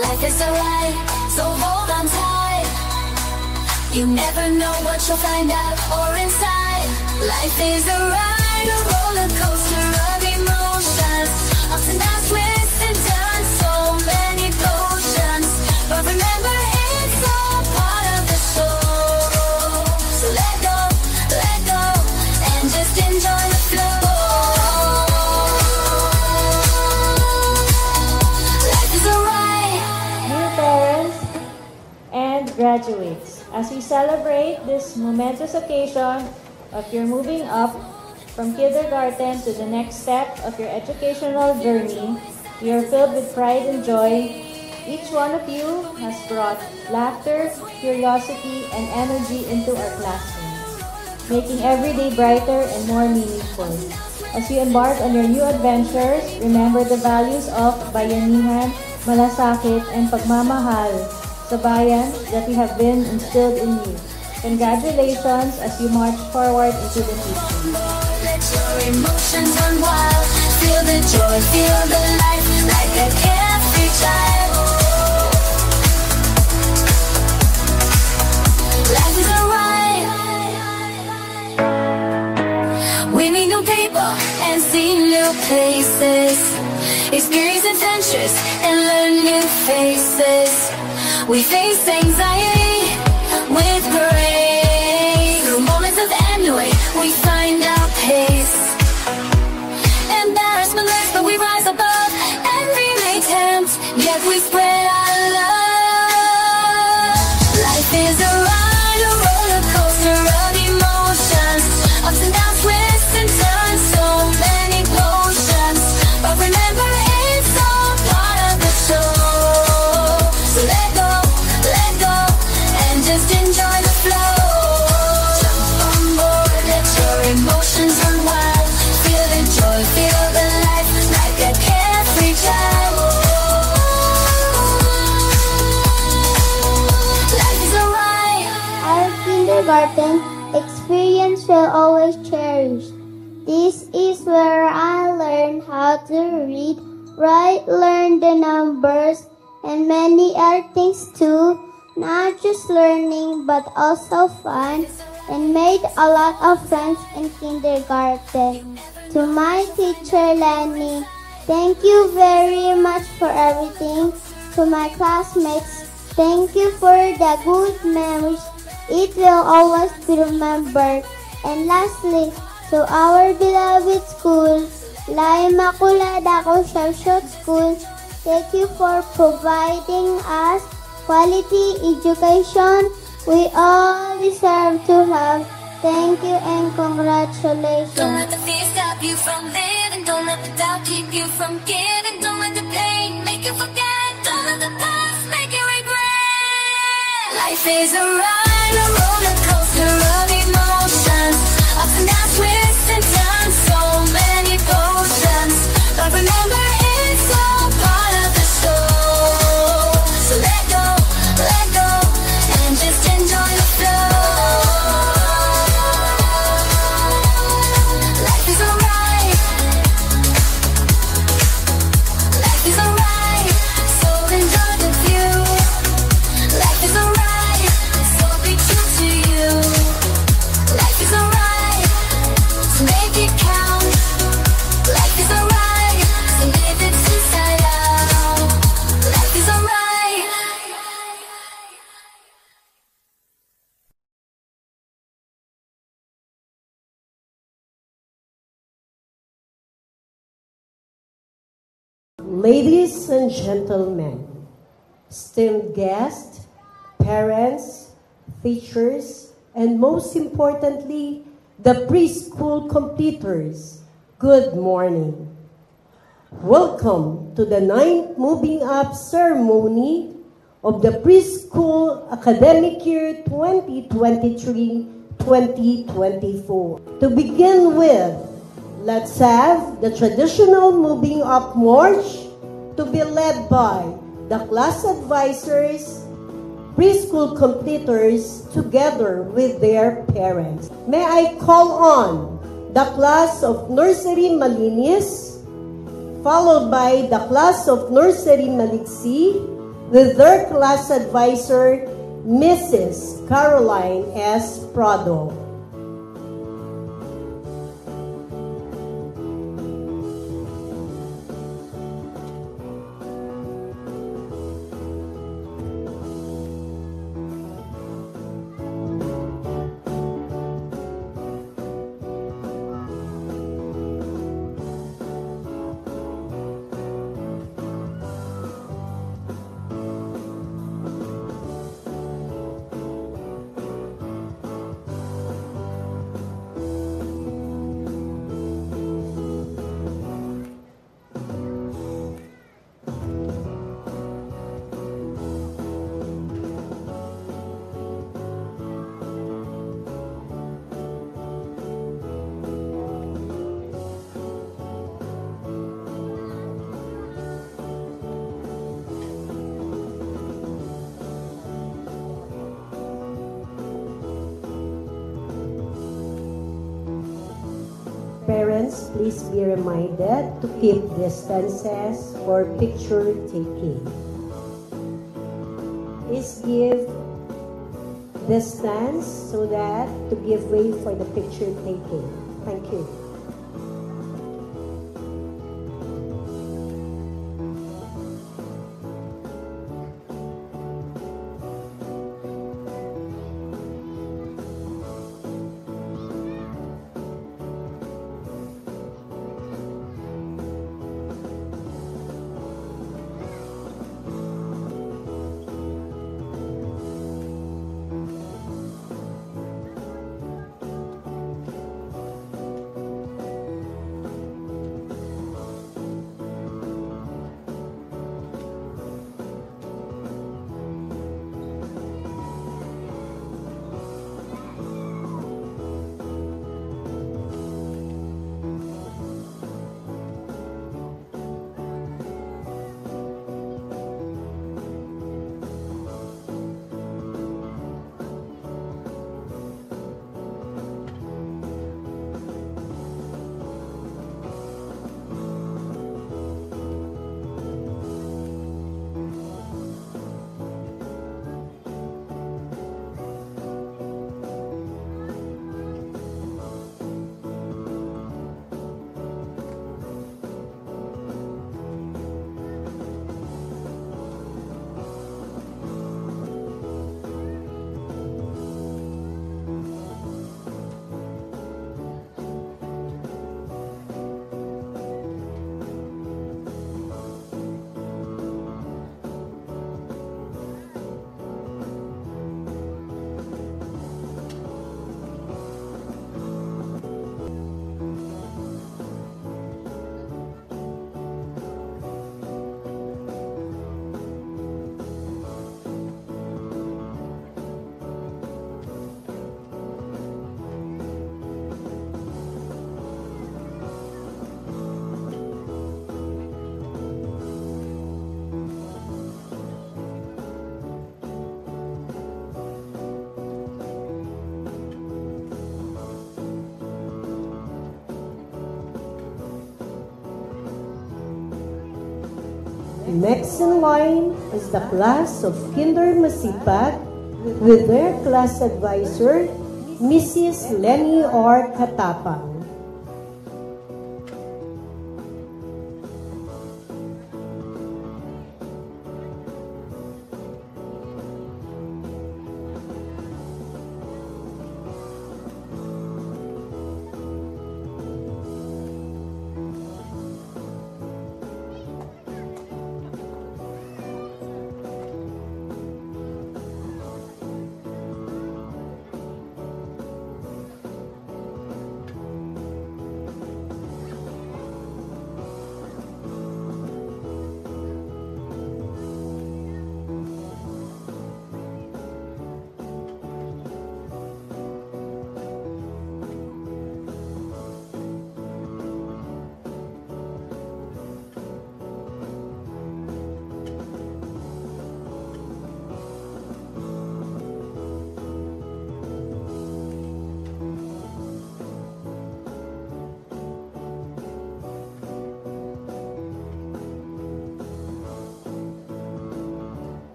Life is alright, so hold on tight. You never know what you'll find out or inside. Life is a ride, a roller coaster of emotions. Ups and downs, twists and turns, so many potions. But remember, it's all part of the show. So let go, and just enjoy the flow. Life is a ride. Dear parents and graduates, as we celebrate this momentous occasion of your moving up from kindergarten to the next step of your educational journey, we are filled with pride and joy. Each one of you has brought laughter, curiosity, and energy into our classrooms, making every day brighter and more meaningful. As you embark on your new adventures, remember the values of bayanihan, malasakit, and pagmamahal sa bayan that we have been instilled in you. Congratulations as you march forward into the future. Let your emotions run wild. Feel the joy, feel the life, like a carefree child. Life is a ride. We meet new people and see new places. Experience adventures and learn new faces. We face anxiety with grace. Through moments of ennui, we find our pace. Embarrassment lurks, but we rise above every attempt. Yet we spread our love. Life is a ride, a roller coaster of emotions. Ups and downs, twists and turns, so many potions. But remember, it's all part of the show. So let go, and just enjoy the flow. Jump on board, let your emotions run wild. Feel the joy, feel the life, like a carefree child. Life is a ride. Our kindergarten experience will always cherish. This is where I learned how to read, write, learn the numbers, and many other things too. Not just learning, but also fun, and made a lot of friends in kindergarten. To my teacher, Lenny, thank you very much for everything. To my classmates, thank you for the good memories. It will always be remembered. And lastly, to our beloved school, La Immaculada Concepcion School, thank you for providing us quality education we all deserve to have. Thank you and congratulations. Don't let the fear stop you from living. Don't let the doubt keep you from giving. Don't let the pain make you forget. Don't let the past make you regret. Life is a ride, a roller coaster of emotions. Ups and downs, twists and turns, so many potions. But remember, it's all part of the show. So let go, and just enjoy the flow. Life is a ride. Life is a ride, so enjoy the view. Life is a ride, so be true to you. Life is a ride, so make it count. Life is a ride, so live it inside out. Life is a ride. Ladies and gentlemen, esteemed guests, parents, teachers, and most importantly, the preschool completers, good morning. Welcome to the 9th Moving Up ceremony of the preschool academic year 2023-2024. To begin with, let's have the traditional moving up march to be led by the class advisors, preschool completers, together with their parents. May I call on the class of Nursery Malinis, followed by the class of Nursery Maliksi, with their class advisor, Mrs. Caroline S. Prado. Parents, please be reminded to keep distances for picture taking. Please give distance so that to give way for the picture taking. Thank you. Next in line is the class of Kinder Masipag with their class advisor, Mrs. Lenny R. Katapang.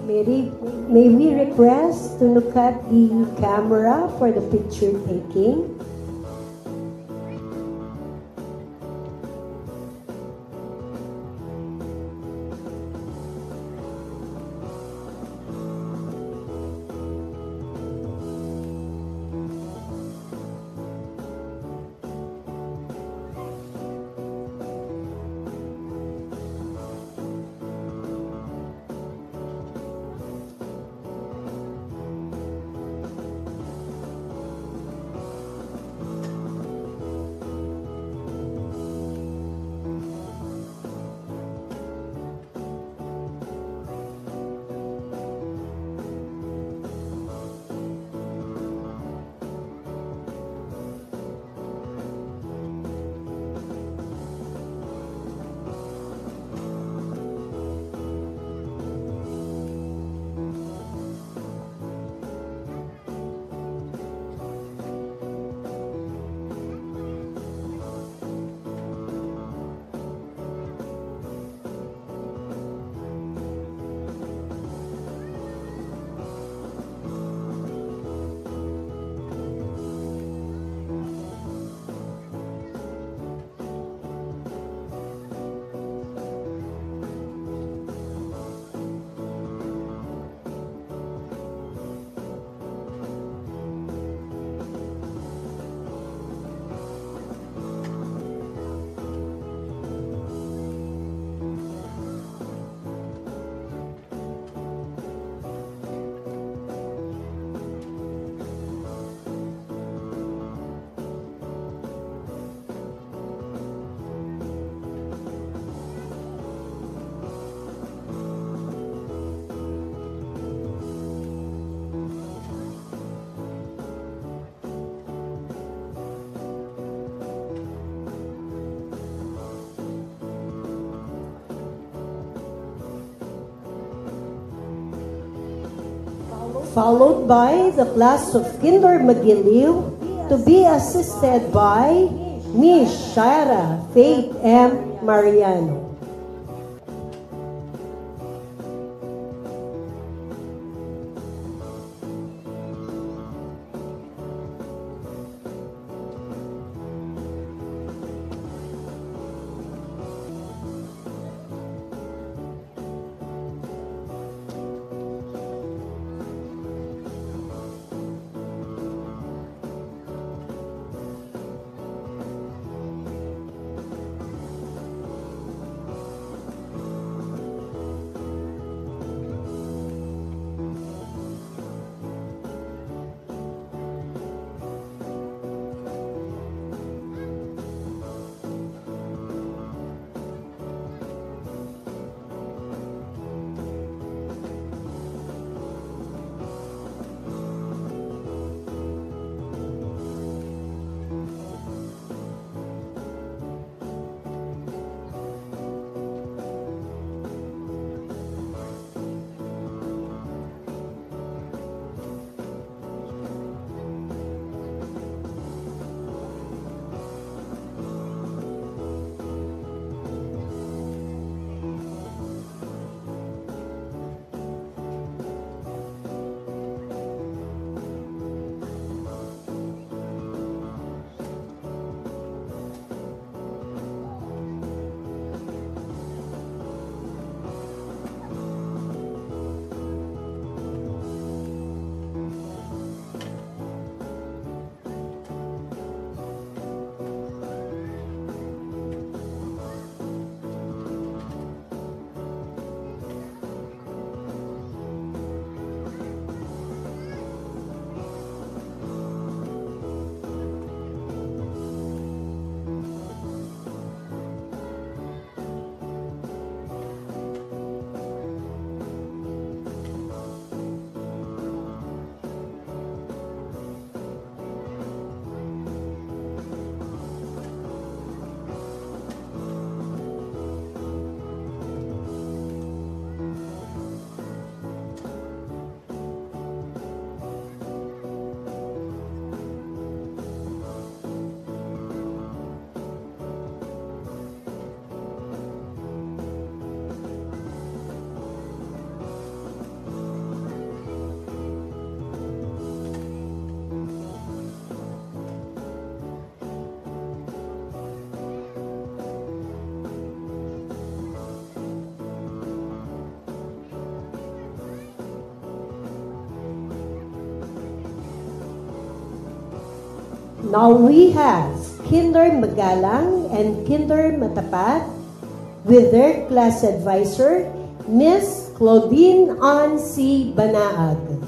May we request to look at the camera for the picture taking? Followed by the class of Kinder Magiliw, to be assisted by Miss Shara Faith M. Mariano. Now we have Kinder Magalang and Kinder Matapat with their class advisor, Miss Claudine Ann C. Banaag.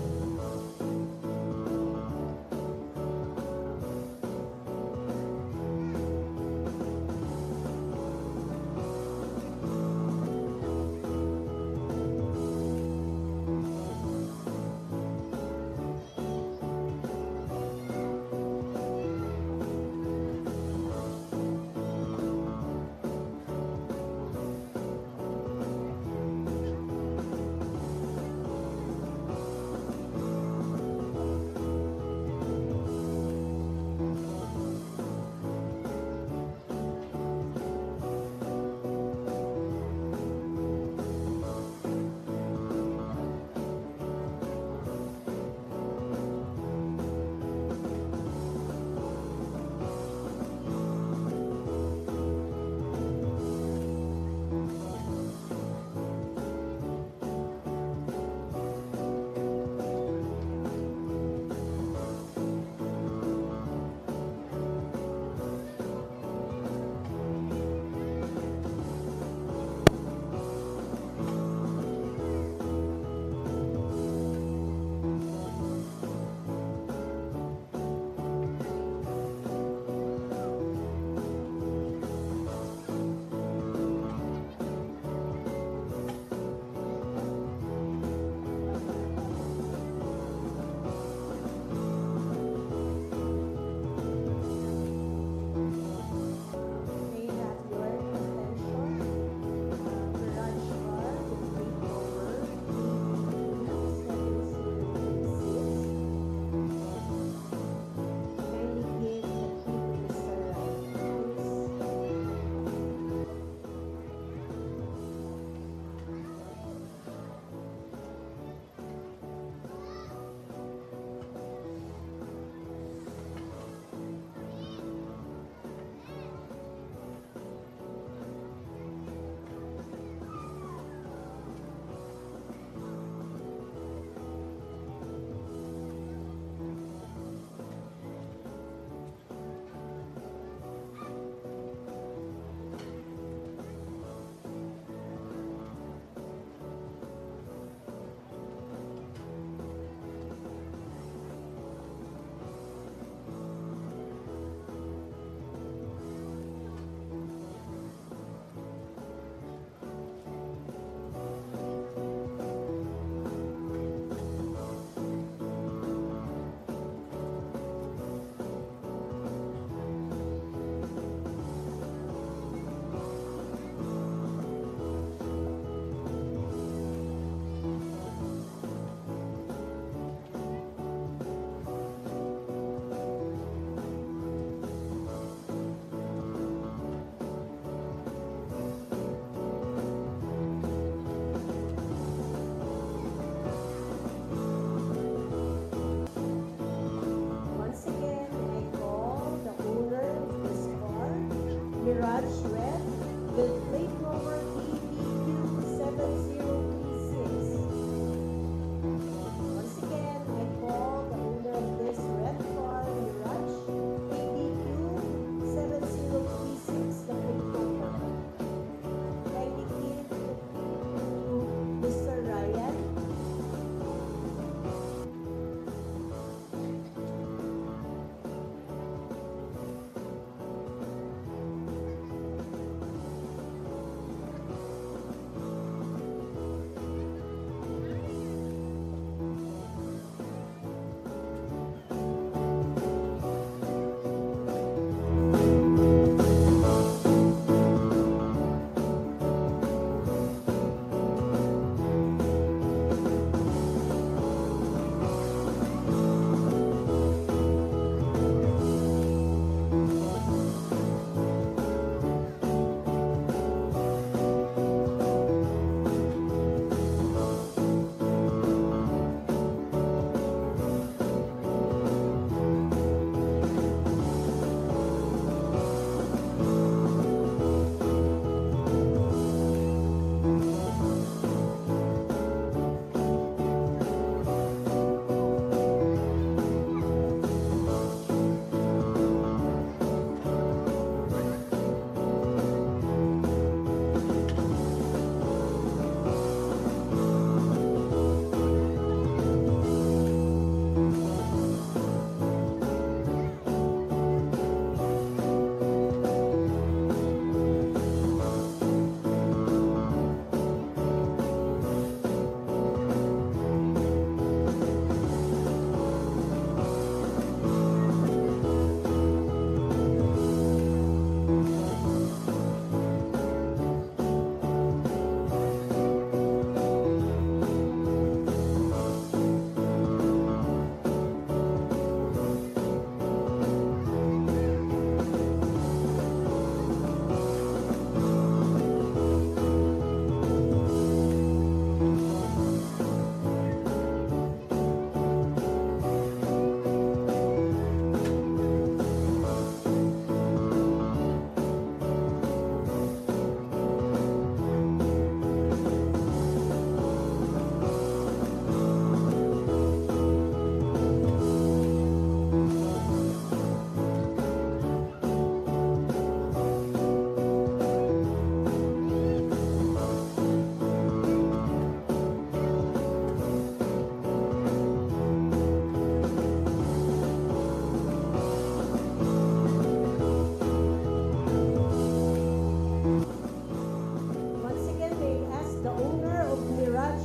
Once again, may I ask the owner of Mirage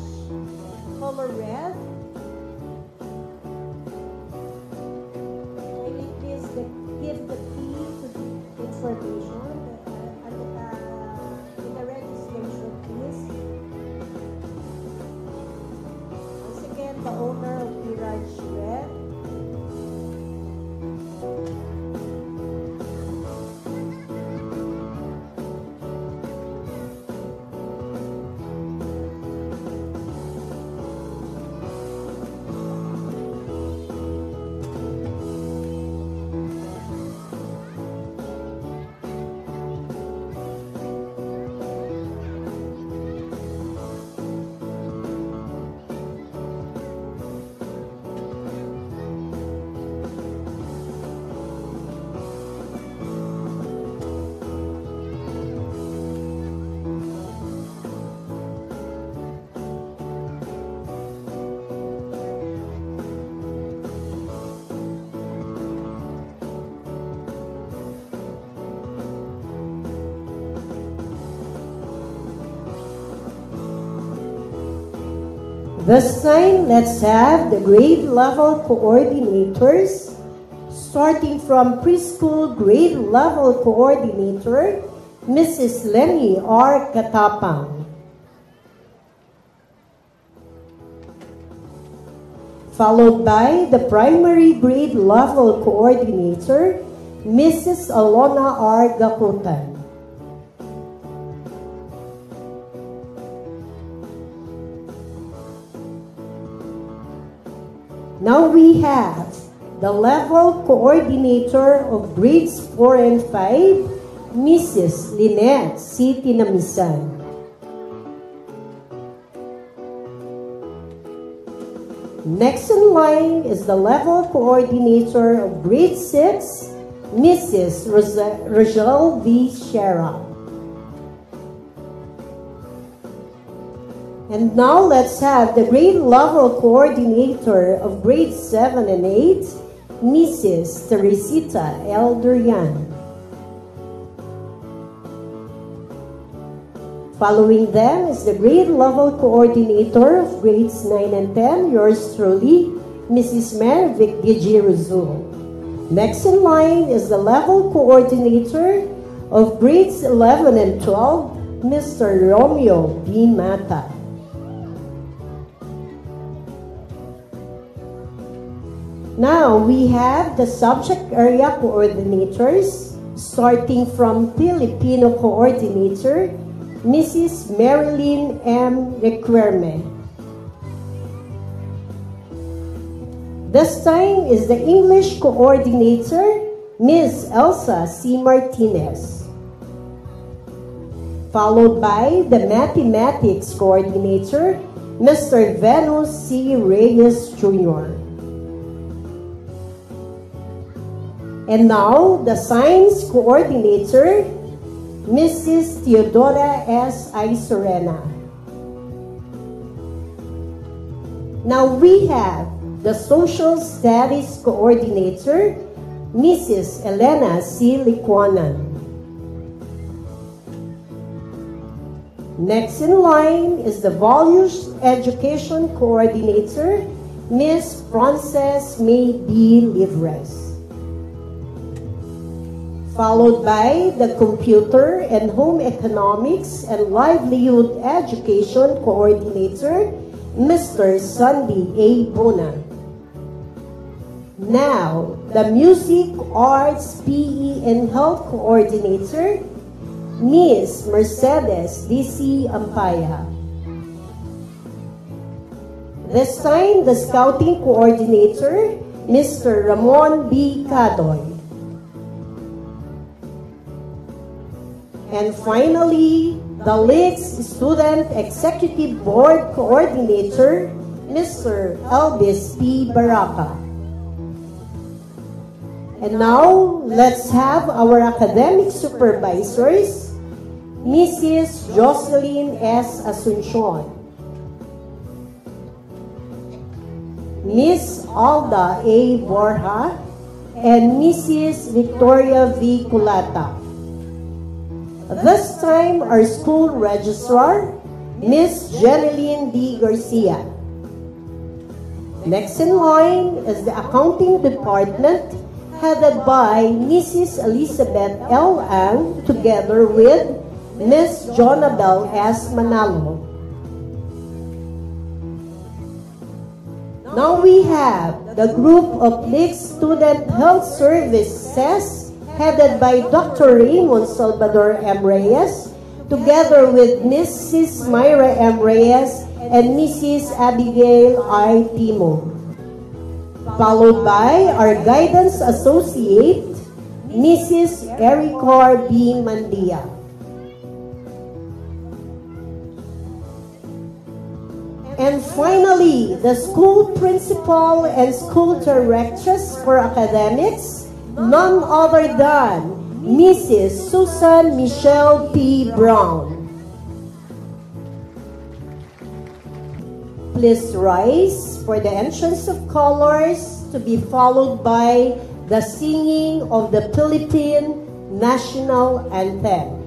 Color Red. Kindly please give the key to the information in the registration, please. Once again, the owner of Mirage Red. This time, let's have the grade level coordinators, starting from preschool grade level coordinator, Mrs. Lenny R. Katapang. Followed by the primary grade level coordinator, Mrs. Alona R. Gakutan. Now we have the level coordinator of grades 4 and 5, Mrs. Lynette C. Tinamisan. Next in line is the level coordinator of grade 6, Mrs. Rogel V. Shera. And now let's have the grade level coordinator of grades 7 and 8, Mrs. Teresita L. Durian. Following them is the grade level coordinator of grades 9 and 10, yours truly, Mrs. Mervic Gigi Rizul. Next in line is the level coordinator of grades 11 and 12, Mr. Romeo B. Mata. Now, we have the subject area coordinators, starting from Filipino coordinator, Mrs. Marilyn M. Requerme. This time is the English coordinator, Ms. Elsa C. Martinez. Followed by the mathematics coordinator, Mr. Venus C. Reyes Jr. And now, the science coordinator, Mrs. Theodora S. Isorena. Now we have the social studies coordinator, Mrs. Elena C. Licuanan. Next in line is the values education coordinator, Ms. Frances May B. Livres. Followed by the computer and home economics and livelihood education coordinator, Mr. Sandy A. Bona. Now, the music, arts, PE, and health coordinator, Ms. Mercedes D.C. Ampaya. This time, the scouting coordinator, Mr. Ramon B. Cadoy. And finally, the LICS Student Executive Board Coordinator, Mr. Elvis P. Baraka. And now, let's have our academic supervisors, Mrs. Jocelyn S. Asuncion, Miss Alda A. Borja, and Mrs. Victoria V. Culata. This time, our school registrar, Miss Jeneline D. Garcia. Next in line is the accounting department, headed by Mrs. Elizabeth L. Ang, together with Miss Jonabel S. Manalo. Now we have the group of Mixed Student Health Services, headed by Dr. Raymond Salvador M. Reyes, together with Mrs. Myra M. Reyes and Mrs. Abigail I. Timo. Followed by our guidance associate, Mrs. Ericor B. Mandia. And finally, the school principal and school directress for academics, none other than Mrs. Susan Michelle P. Brown. Please rise for the entrance of colors, to be followed by the singing of the Philippine National Anthem.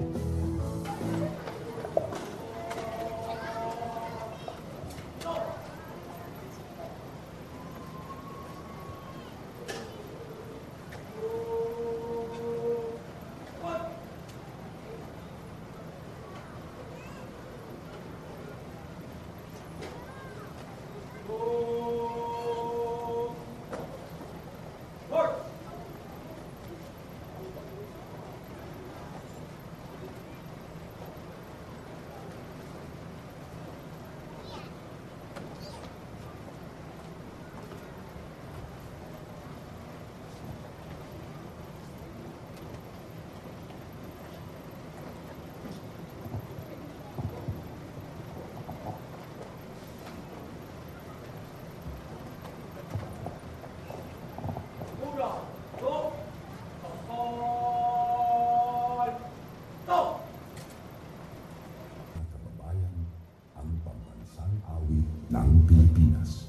ng Pilipinas.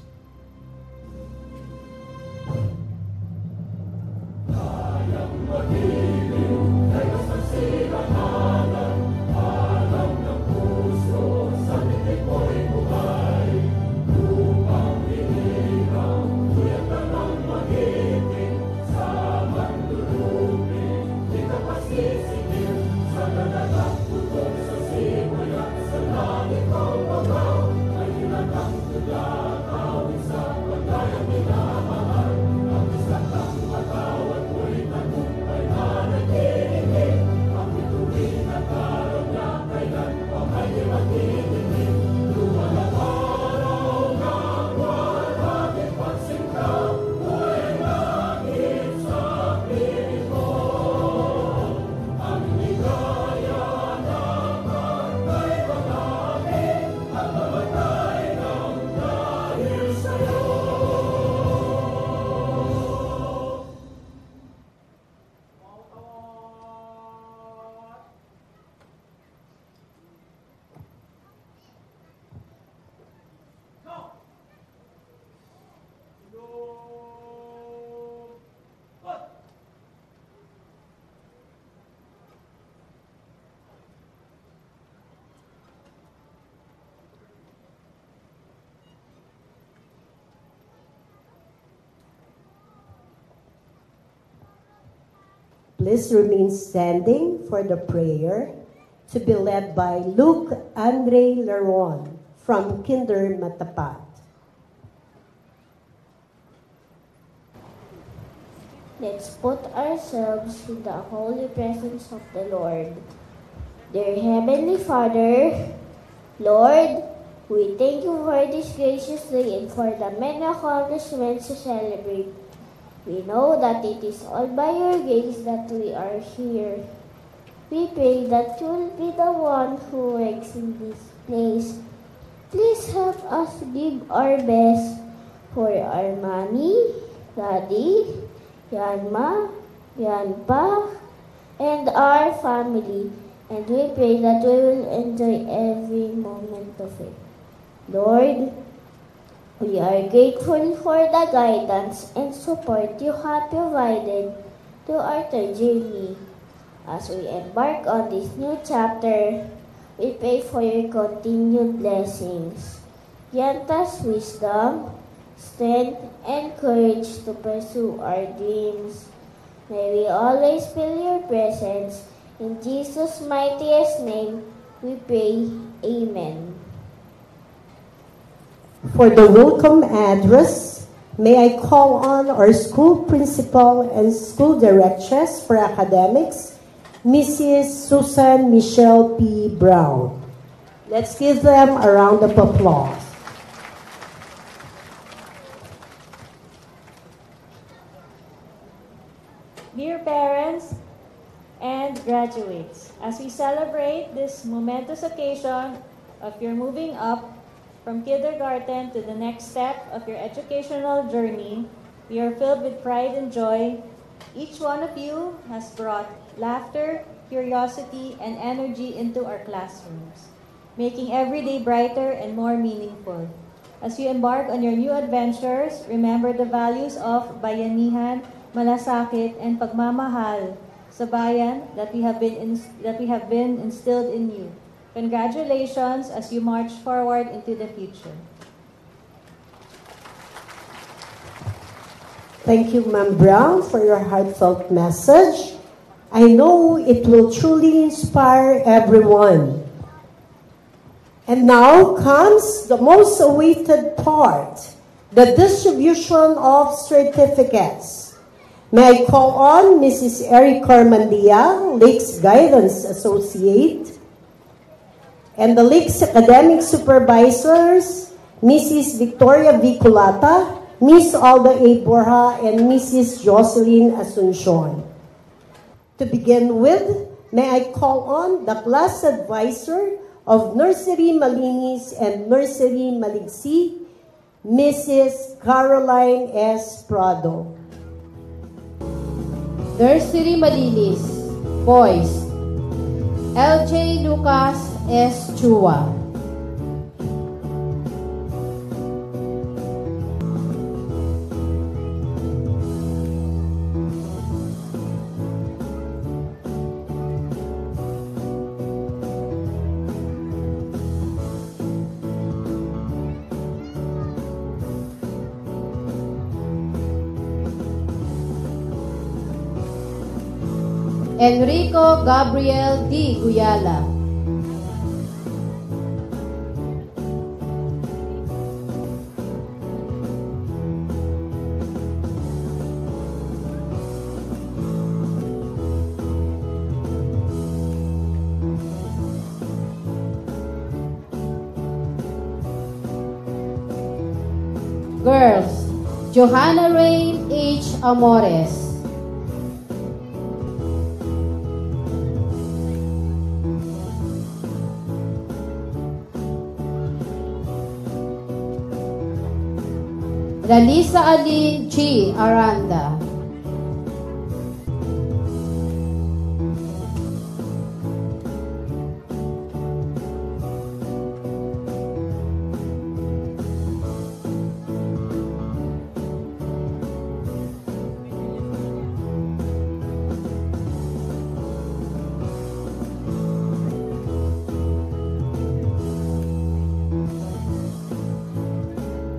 Please remain standing for the prayer to be led by Luke Andre Leron from Kinder Matapat. Let's put ourselves in the holy presence of the Lord. Dear Heavenly Father, Lord, we thank you for this gracious day and for the many accomplishments to celebrate. We know that it is all by your grace that we are here. We pray that you will be the one who works in this place. Please help us give our best for our mommy, daddy, Yanma, Yanpa, and our family. And we pray that we will enjoy every moment of it. Lord, we are grateful for the guidance and support you have provided to our journey. As we embark on this new chapter, we pray for your continued blessings. Grant us wisdom, strength, and courage to pursue our dreams. May we always feel your presence. In Jesus' mightiest name, we pray. Amen. For the welcome address, may I call on our school principal and school directress for academics, Mrs. Susan Michelle P. Brown. Let's give them a round of applause. Dear parents and graduates, as we celebrate this momentous occasion of your moving up from kindergarten to the next step of your educational journey, we are filled with pride and joy. Each one of you has brought laughter, curiosity, and energy into our classrooms, making every day brighter and more meaningful. As you embark on your new adventures, remember the values of bayanihan, malasakit, and pagmamahal sa bayan that we have been instilled in you. Congratulations as you march forward into the future. Thank you, Ma'am Brown, for your heartfelt message. I know it will truly inspire everyone. And now comes the most awaited part, the distribution of certificates. May I call on Mrs. Eric Carmandia, Lakes Guidance Associate, and the Lakes Academic Supervisors, Mrs. Victoria Viculata, Miss Alda A. Borja, and Mrs. Jocelyn Asuncion. To begin with, may I call on the class advisor of Nursery Malinis and Nursery Maligsi, Mrs. Caroline S. Prado. Nursery Malinis, Boys, LJ Lucas S. Chua. Enrico Gabriel D. Guyala. Girls, Johanna Rain H. Amores. Lalisa Aline G. Aranda.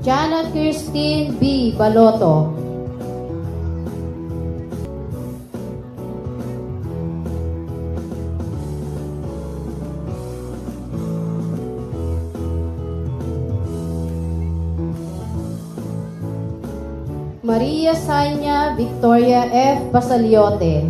Jana Christine B. Baloto. Maria Sanya Victoria F. Basaliote.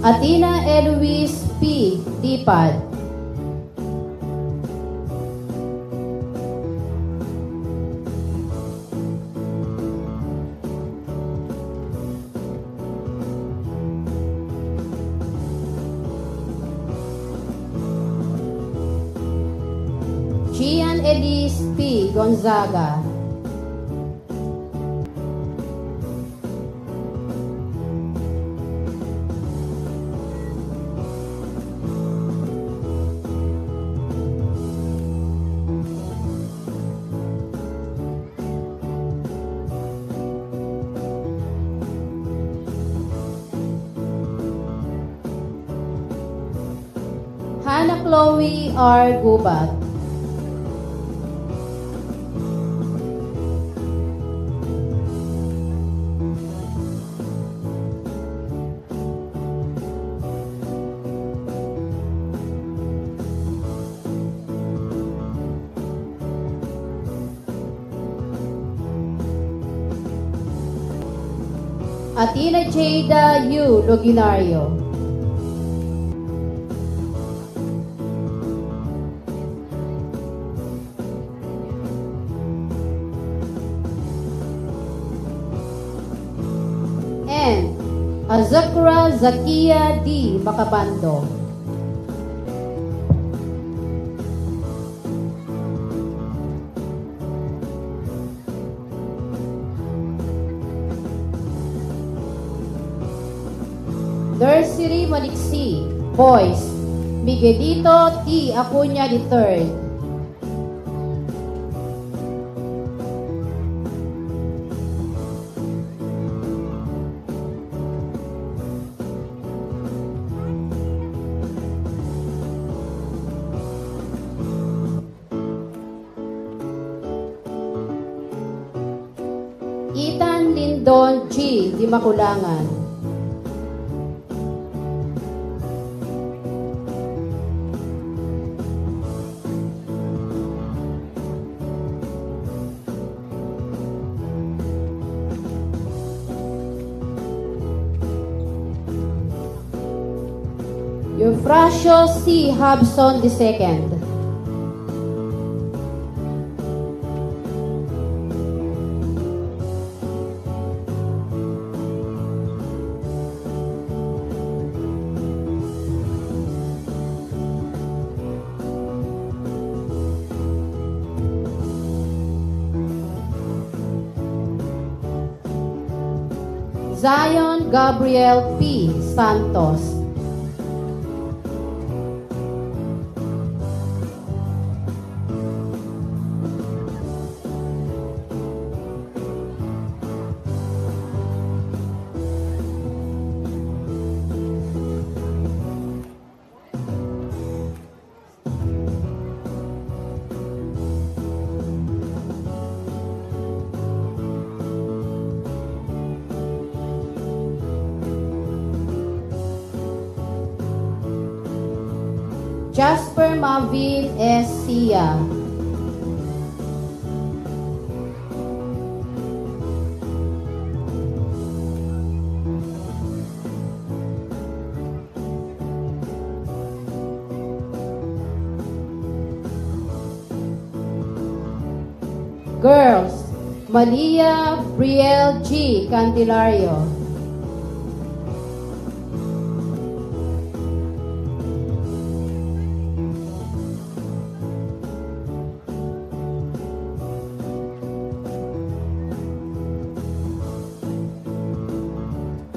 Atina Eloise P. Dipad. Gian Elise P. Gonzaga. Chloe R. Gubat. Athena Jada U. Loginario. And Azakra Zakia D. Macabando. Nursery Maliksi, Boys, Miguelito T. Acuña III. Ethan Lindon G. Di Makulangan. Eufrasio C. Hobson II. Zion Gabriel P. Santos. Jasper Mavin S. Sia. Girls, Malia Brielle G. Candelario.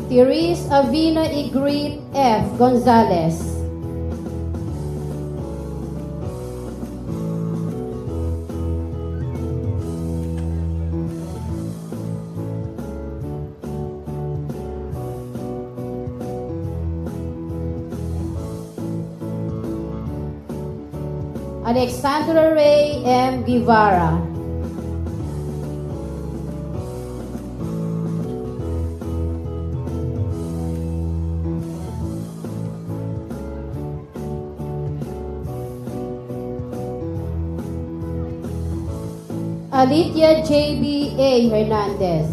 Therese Avina Igrit F. Gonzalez. Alexandra Ray M. Guevara. Alitia J.B. A. Hernandez.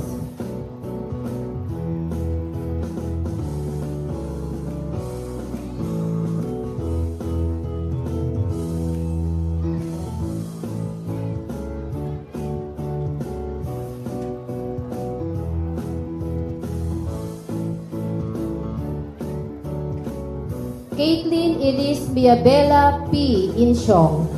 Caitlin Elise Biabella P. Insyong.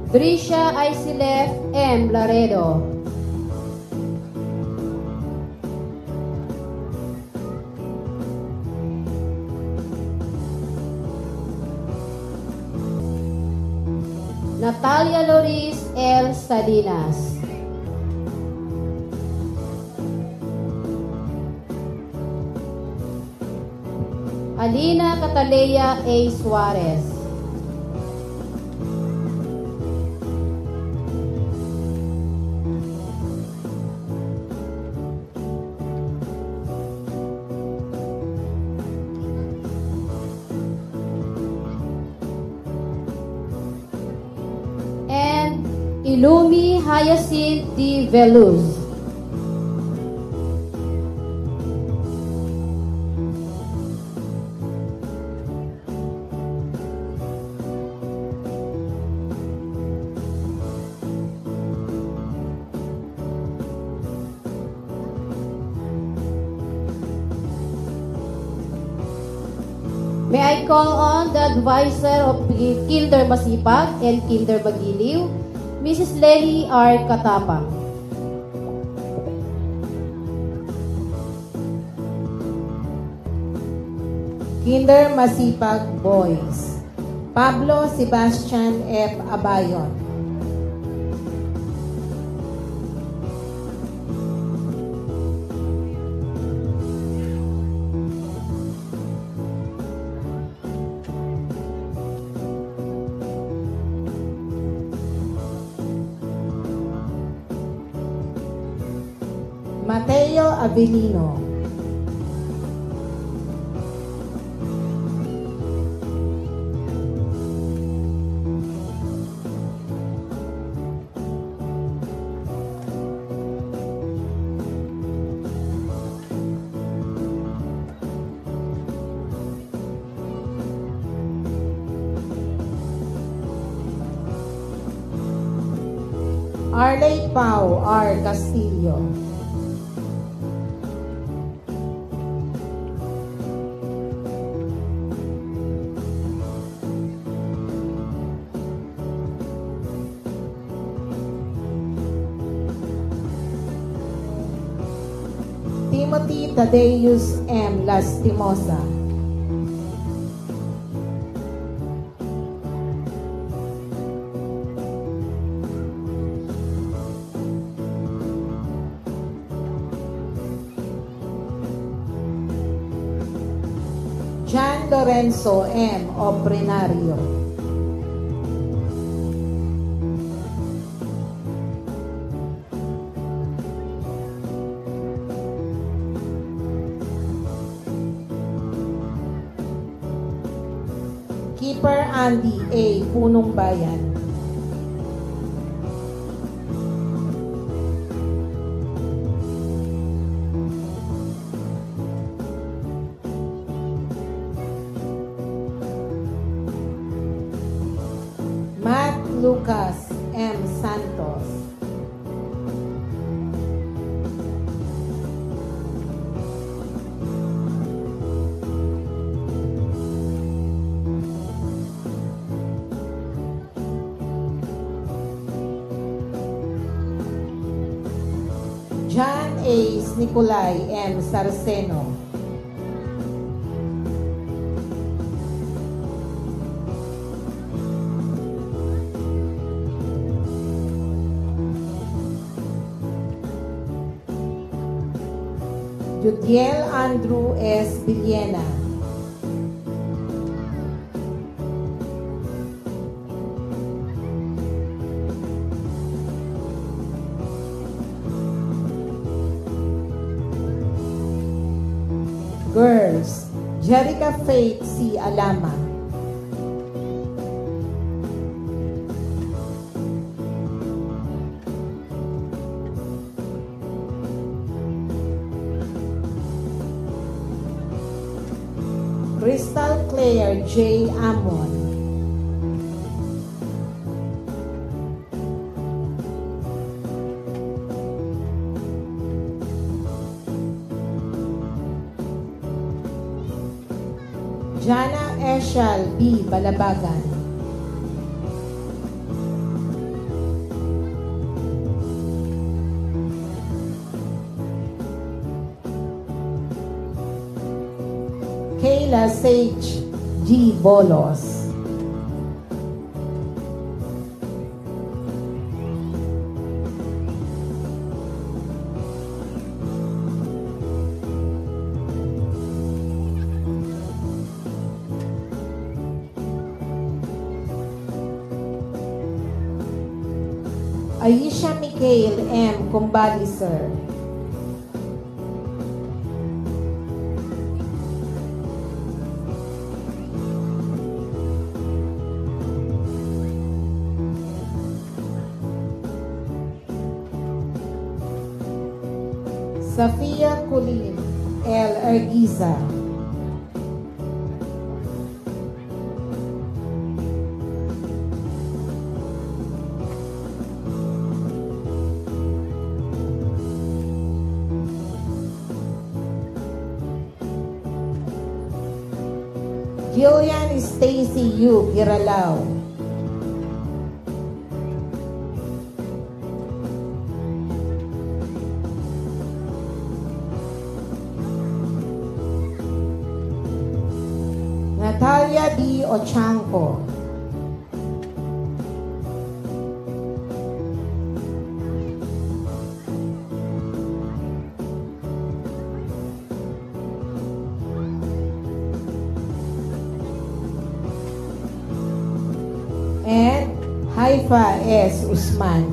Trisha Isilef M. Laredo. Natalia Loris L. Salinas. Alina Catalea A. Suarez. And Ilumi Hyacinth D. Veluz. May I call on the advisor of Kinder Masipag and Kinder Bagiliw, Mrs. Lenny R. Katapang. Kinder Masipag Boys, Pablo Sebastian F. Abayon. Mateo Avelino. Arley Pau R. Castillo. Timothy Tadeus M. Lastimosa. John Lorenzo M. Oprenario. Keeper Andy A. Punong Bayan. Matt Lucas M. Santos. John A. Nicolay M. Sarceno. Judiel Andrew S. Villena. Girls, Jerica Faith C. Alama. Crystal Claire J. Amon. Jana Eshal B. Balabagan. Kayla Sage G. Bolos. Aisha Mikael M. Kumbaliser. Safia Colin L. Ergiza. Jillian Stacy Yu Giralao. Natalia D. Ochanco. And Haifa S. Usman.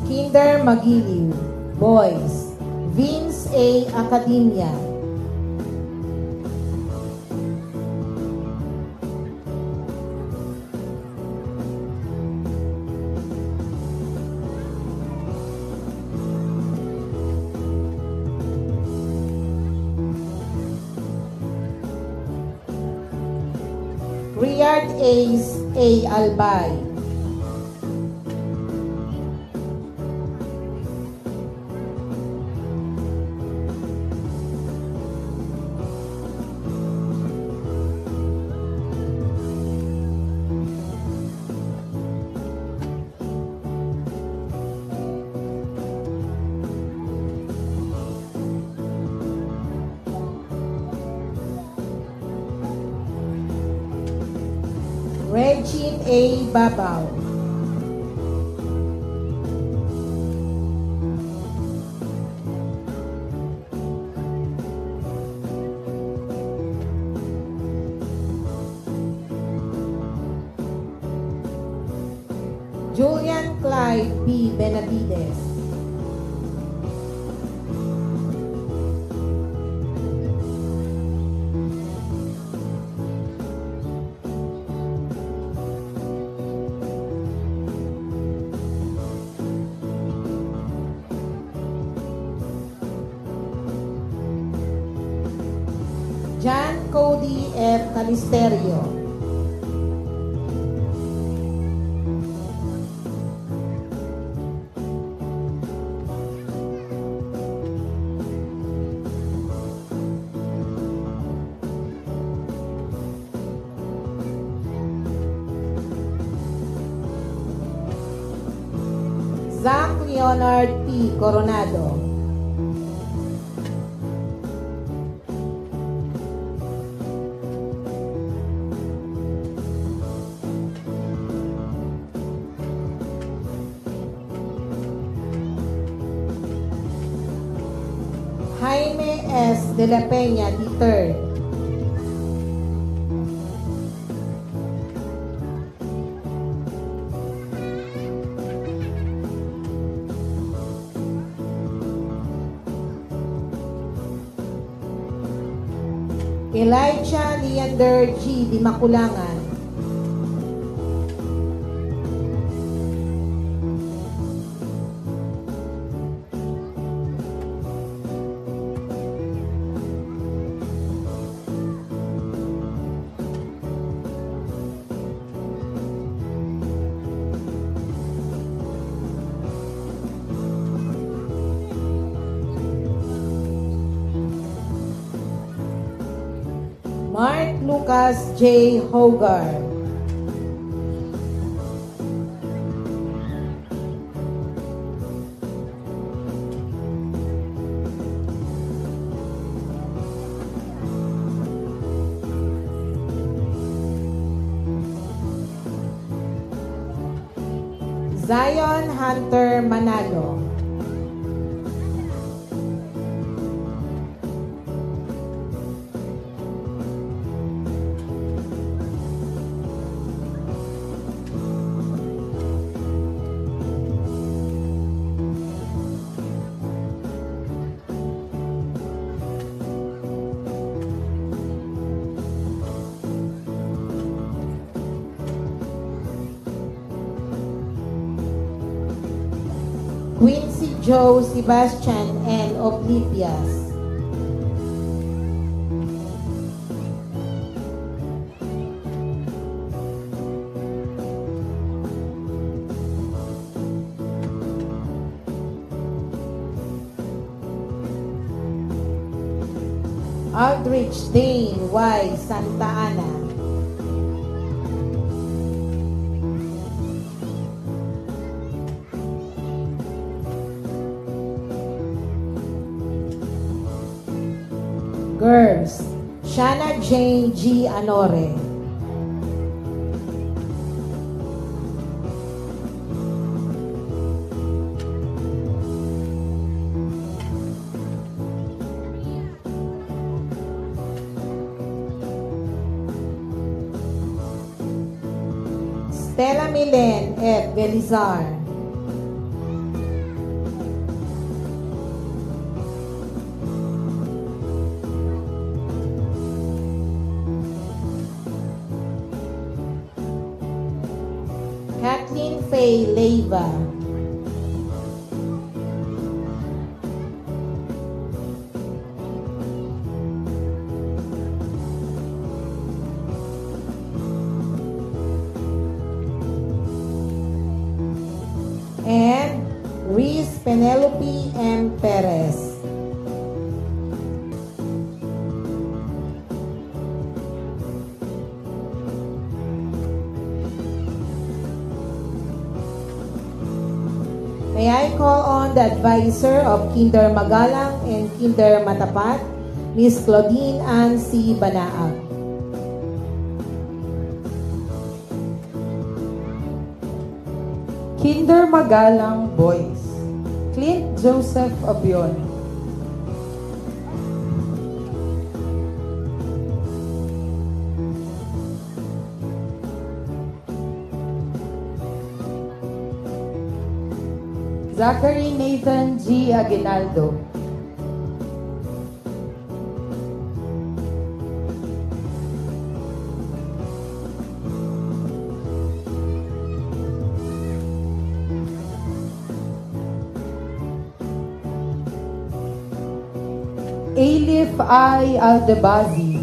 Kinder Magiliw, Boys, Vince A. Academia. Riyad Ace A. Albay. Regine A. Babaw. Julian Clyde B. Benavides. John Cody F. Calisterio. Zach Leonard P. Coronado. Jaime S. de la Peña III. Elijah Leander G. Di Makulangan. Mark Lucas J. Hogarth. Zion Hunter Manalo. Quincy Joe Sebastian and Oblivious. Aldrich Dane Y. Santa Ana. Girls, Shana Jane G. Anore. Stella Milen F. Belizar. Kathleen Faye Leiva. And Reese Penelope M. Perez. May I call on the advisor of Kinder Magalang and Kinder Matapat, Miss Claudine Ann C. Banaag. Kinder Magalang Boys, Clint Joseph Abion. Zachary Nathan G. Aguinaldo. Alif I. Aldebazi.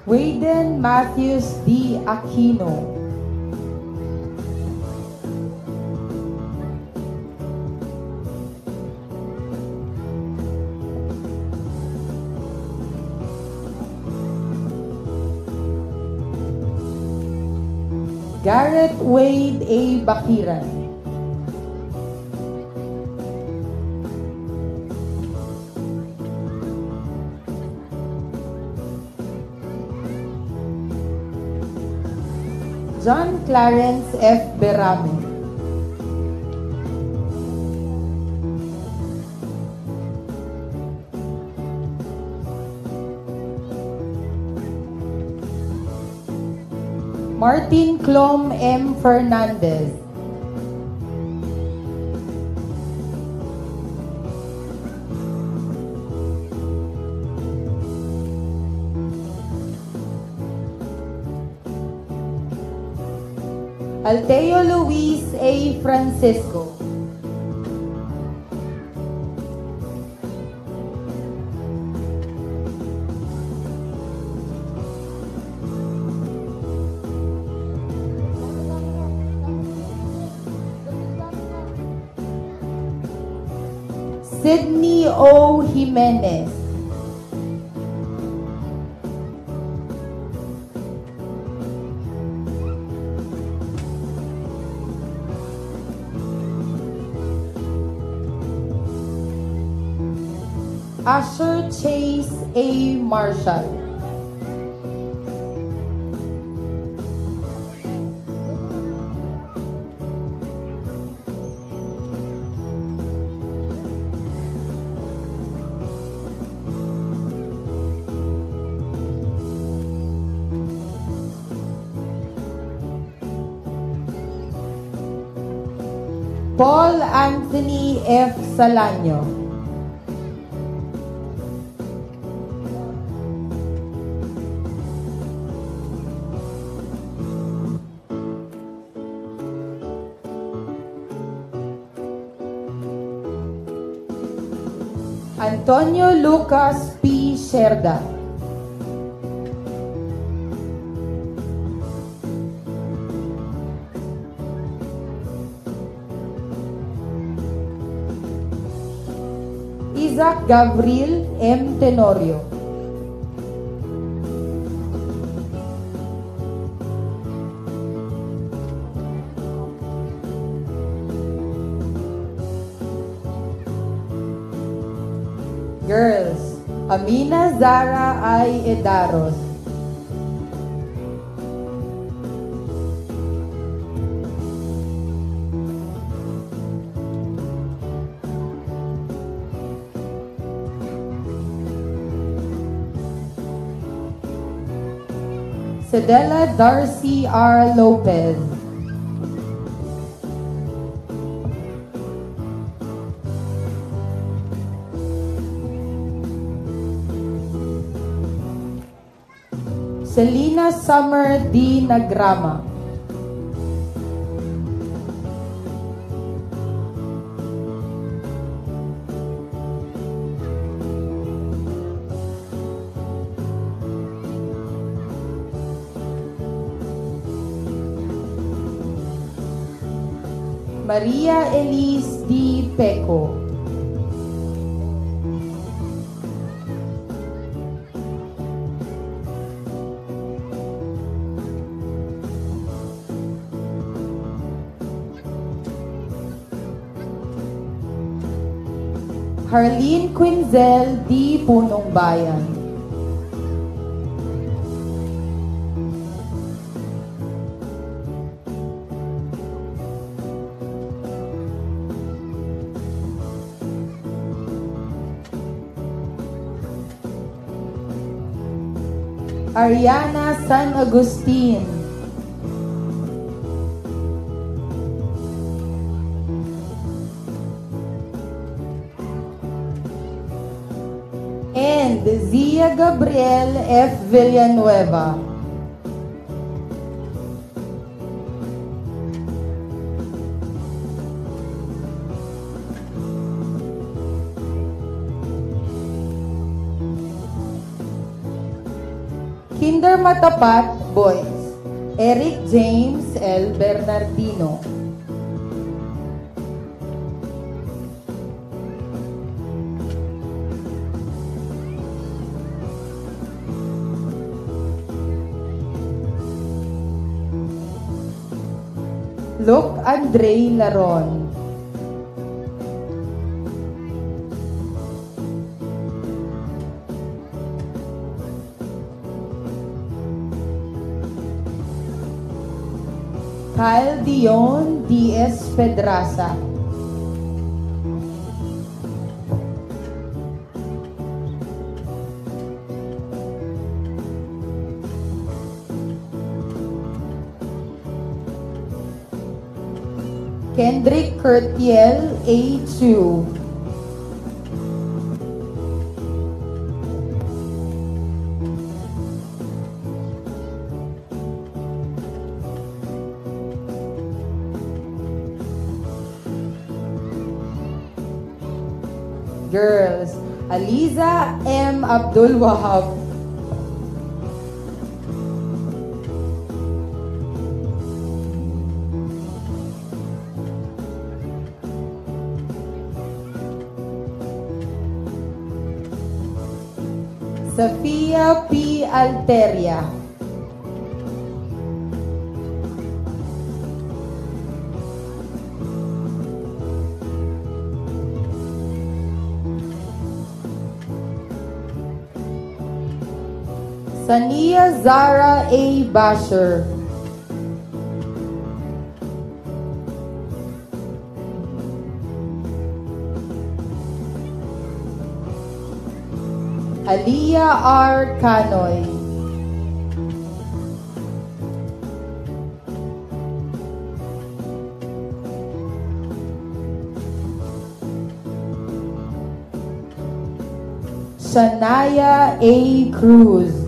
Wayden Matthews D. Aquino. Garrett Wade A. Bakiran. John Clarence F. Berame. Martin Clom M. Fernandez. Alteo Luis A. Francisco. Sydney O. Jimenez. Asher Chase A. Marshall. Paul Anthony F. Salanyo. Antonio Lucas P. Sherda. Isaac Gabriel M. Tenorio. Girls, Amina Zara I. Edaros. Cedella Darcy R. Lopez. Selena Summer D. Nagrama. Maria Elise D. Peco. Harleen Quinzel D. Punong Bayan. Ariana San Agustin. And Zia Gabriel F. Villanueva. Kinder Matapat, boys. Eric James L. Bernardino. Luke Andre Laron. Kyle Dion D.S. Pedraza. Kendrick Curtiel A. Chu. Girls, Aliza M. Abdul Wahab. Sofia P. Alteria. Sania Zara A. Basher. Aliyah R. Canoy. Shania A. Cruz.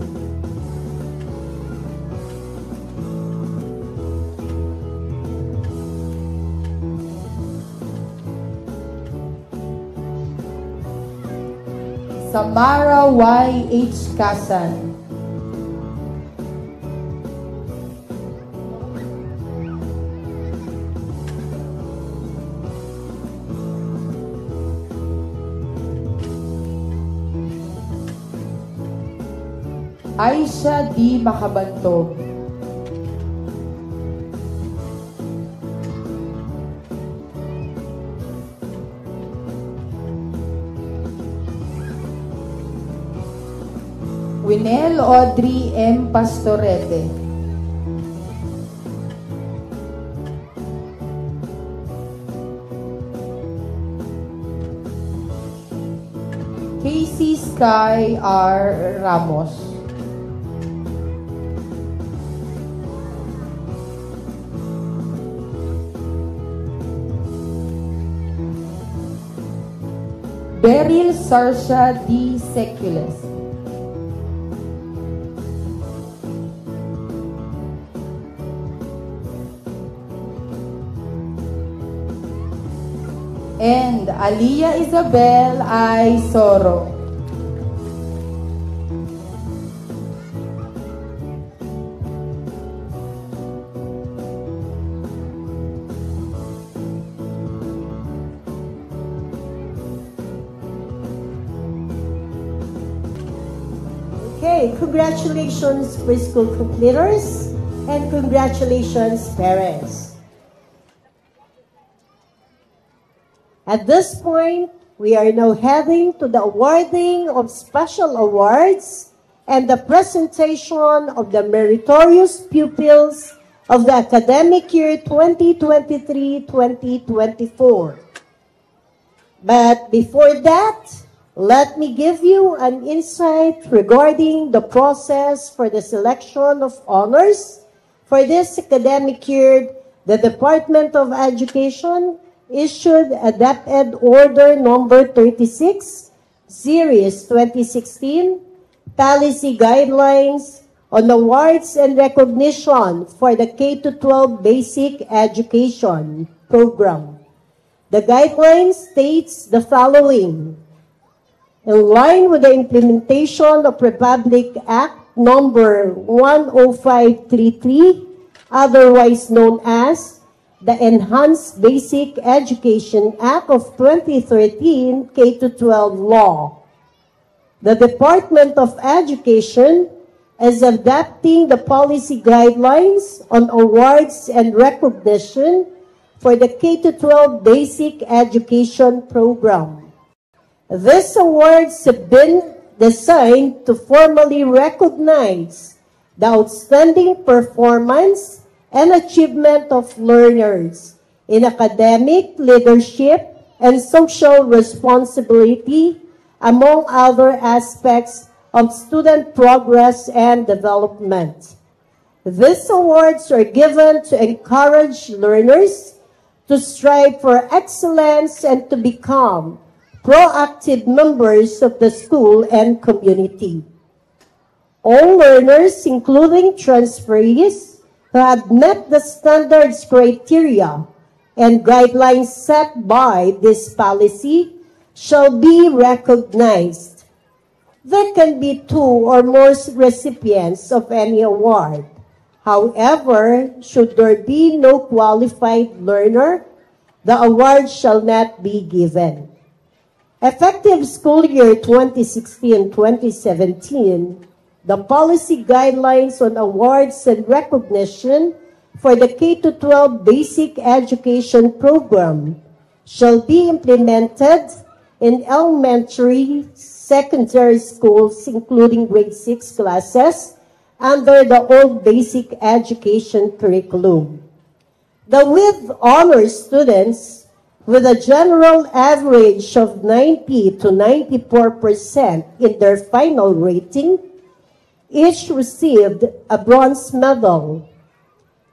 Samara Y. H. Kasan. Aisha D. Makabanto. Winel Audrey M. Pastorete. Casey Sky R. Ramos. Beryl Sarsha D. Secules. And Aliyah Isabel I. Soro. Okay, congratulations preschool completers and congratulations parents. At this point, we are now heading to the awarding of special awards and the presentation of the meritorious pupils of the academic year 2023-2024. But before that, let me give you an insight regarding the process for the selection of honors for this academic year. The Department of Education issued Adapted Order Number 36, Series 2016, Policy Guidelines on Awards and Recognition for the K-12 Basic Education Program. The guidelines states the following. In line with the implementation of Republic Act Number 10533, otherwise known as the Enhanced Basic Education Act of 2013 K-12 law. The Department of Education is adopting the policy guidelines on awards and recognition for the K-12 Basic Education Program. These awards have been designed to formally recognize the outstanding performance and achievement of learners in academic, leadership, and social responsibility, among other aspects of student progress and development. These awards are given to encourage learners to strive for excellence and to become proactive members of the school and community. All learners, including transferees, who have met the standards criteria and guidelines set by this policy shall be recognized. There can be 2 or more recipients of any award. However, should there be no qualified learner, the award shall not be given. Effective school year 2016-2017, the policy guidelines on awards and recognition for the K-12 Basic Education Program shall be implemented in elementary, secondary schools, including grade 6 classes, under the old basic education curriculum. The with honors students, with a general average of 90 to 94% in their final rating, each received a bronze medal.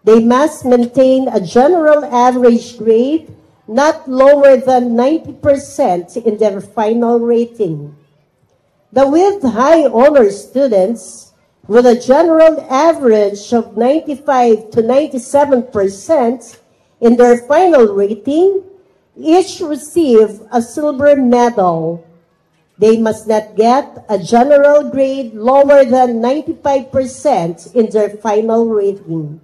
They must maintain a general average grade not lower than 90% in their final rating. The with high honors students, with a general average of 95 to 97% in their final rating, each receive a silver medal. They must not get a general grade lower than 95% in their final rating.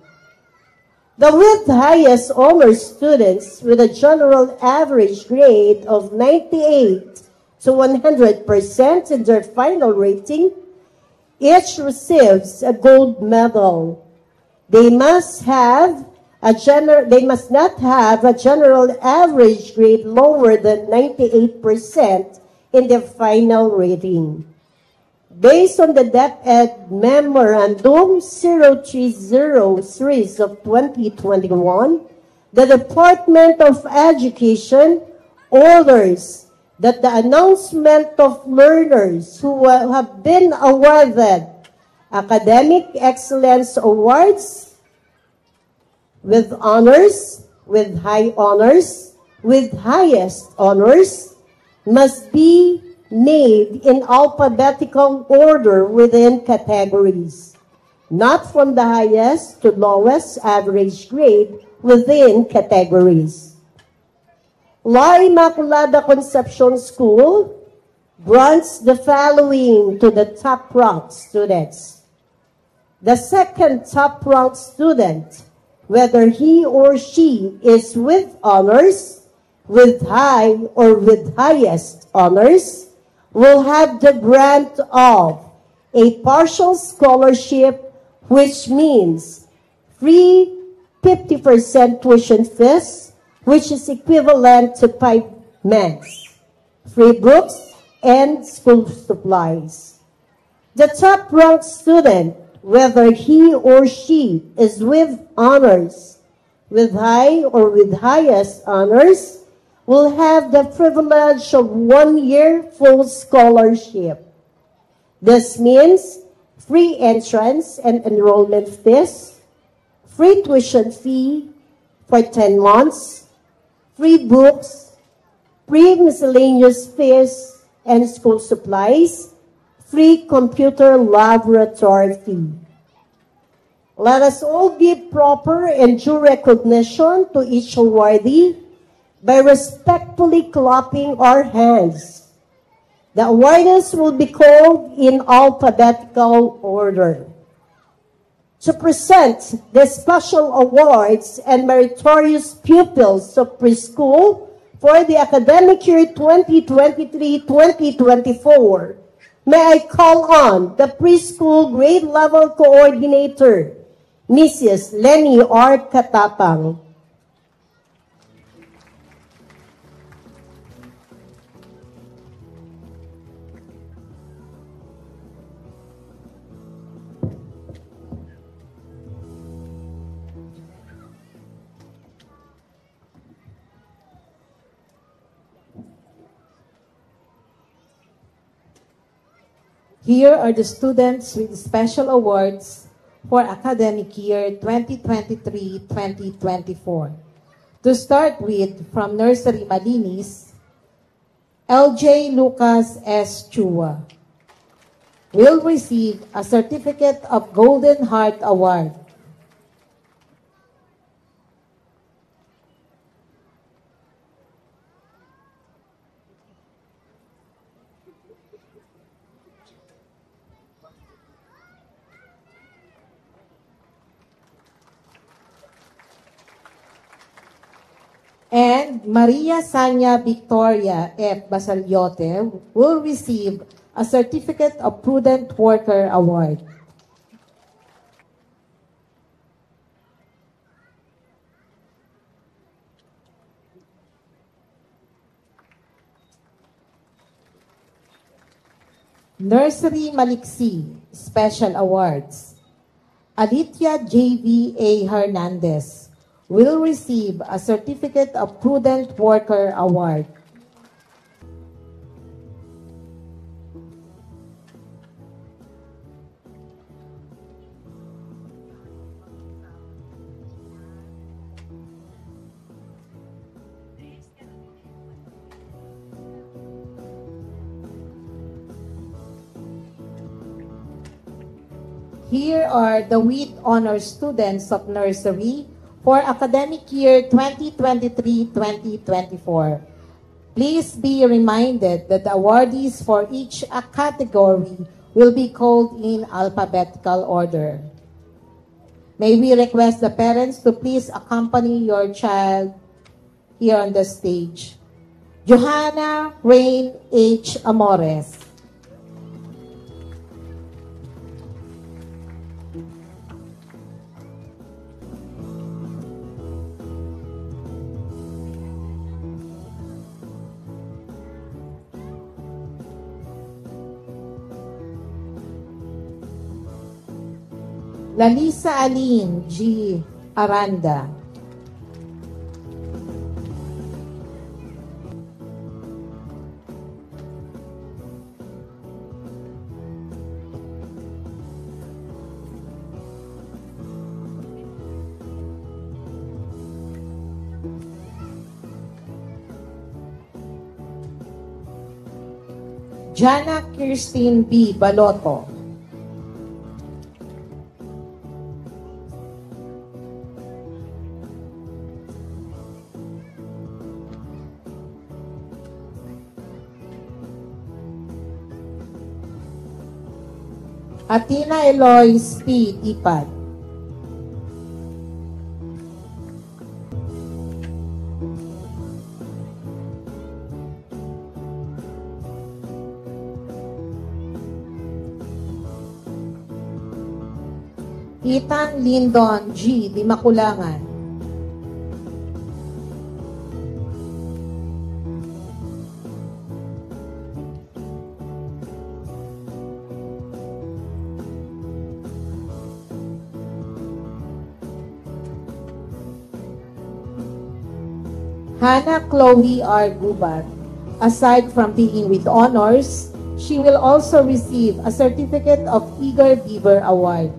The with highest honors students with a general average grade of 98 to 100% in their final rating, each receives a gold medal. They must not have a general average grade lower than 98% in their final rating. Based on the DepEd Memorandum 030 series of 2021, the Department of Education orders that the announcement of learners who have been awarded academic excellence awards with honors, with high honors, with highest honors, must be made in alphabetical order within categories, not from the highest to lowest average grade within categories. La Immaculada Concepcion School grants the following to the top-ranked students. The second top-ranked student, whether he or she is with honors, with high or with highest honors, will have the grant of a partial scholarship, which means free 50% tuition fees, which is equivalent to 5 months, free books, and school supplies. The top-ranked student, whether he or she is with honors, with high or with highest honors, will have the privilege of 1 year full scholarship. This means free entrance and enrollment fees, free tuition fee for 10 months, free books, free miscellaneous fees and school supplies, free computer laboratory fee. Let us all give proper and due recognition to each awardee by respectfully clapping our hands. The awardees will be called in alphabetical order. To present the special awards and meritorious pupils of preschool for the academic year 2023-2024, may I call on the preschool grade level coordinator, Mrs. Lenny R. Katapang. Here are the students with special awards for academic year 2023-2024. To start with, from Nursery Malinis, LJ Lucas S. Chua will receive a Certificate of Golden Heart Award. And Maria Sanya Victoria F. Basaliote will receive a Certificate of Prudent Worker Award. Nursery Maliksi, Special Awards. Alitia J.V.A. Hernandez will receive a Certificate of Prudent Worker Award. Here are the WIT honor students of nursery for academic year 2023-2024. Please be reminded that the awardees for each category will be called in alphabetical order. May we request the parents to please accompany your child here on the stage. Johanna Rain H. Amores. Lalisa Aline G. Aranda. Jana Kirstine B. Baloto. Atina Eloise P. Tipad. Ethan Lindon G. Dimakulangan. Hannah Chloe R. Gubat. Aside from being with honors, she will also receive a Certificate of Eager Beaver Award.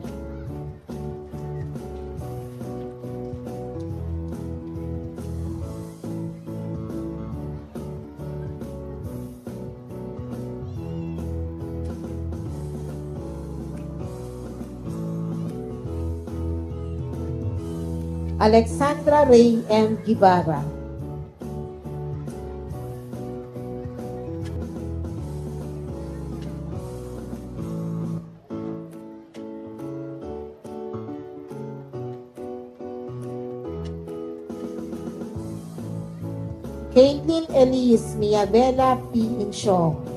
Alexandra Ray M. Guevara. Caitlin Elise Miavela P. Insyong.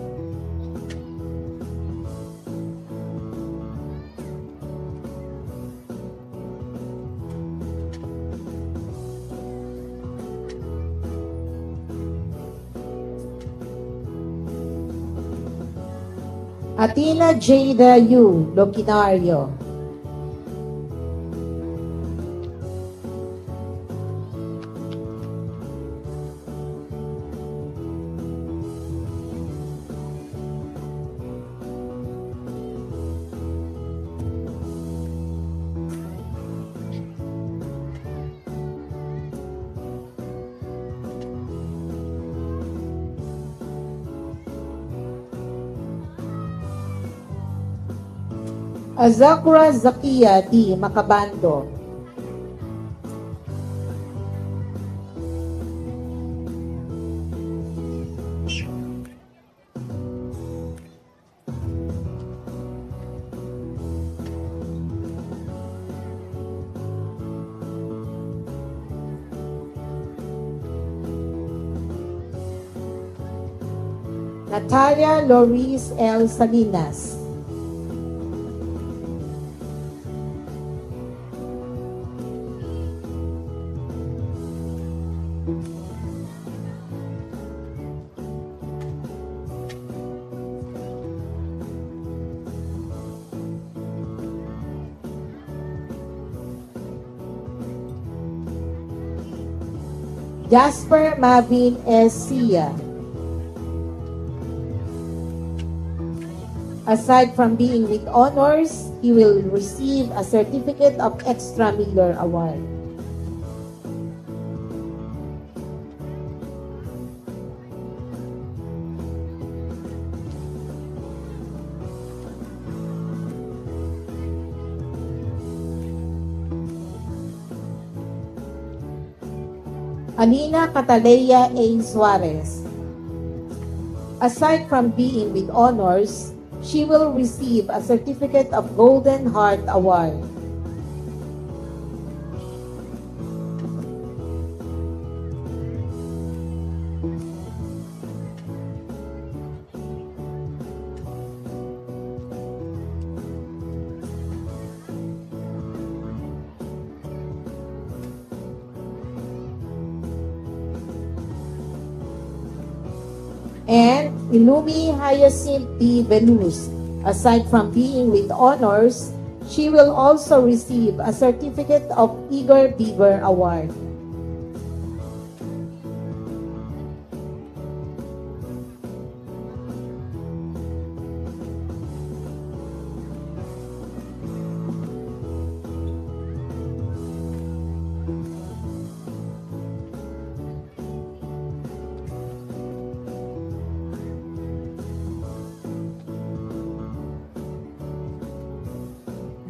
Atina Jada Yu Lokinario. Azakura Zakia D. Macabando. Natalia Loris L. Salinas. Jasper Mavin S. Sia. Aside from being with honors, he will receive a Certificate of Extra Miller Award. Alina Cataleya A. Suarez. Aside from being with honors, she will receive a Certificate of Golden Heart Award. And Ilumi Hyacinth D. Veluz. Aside from being with honors, she will also receive a Certificate of Igor Beaver Award.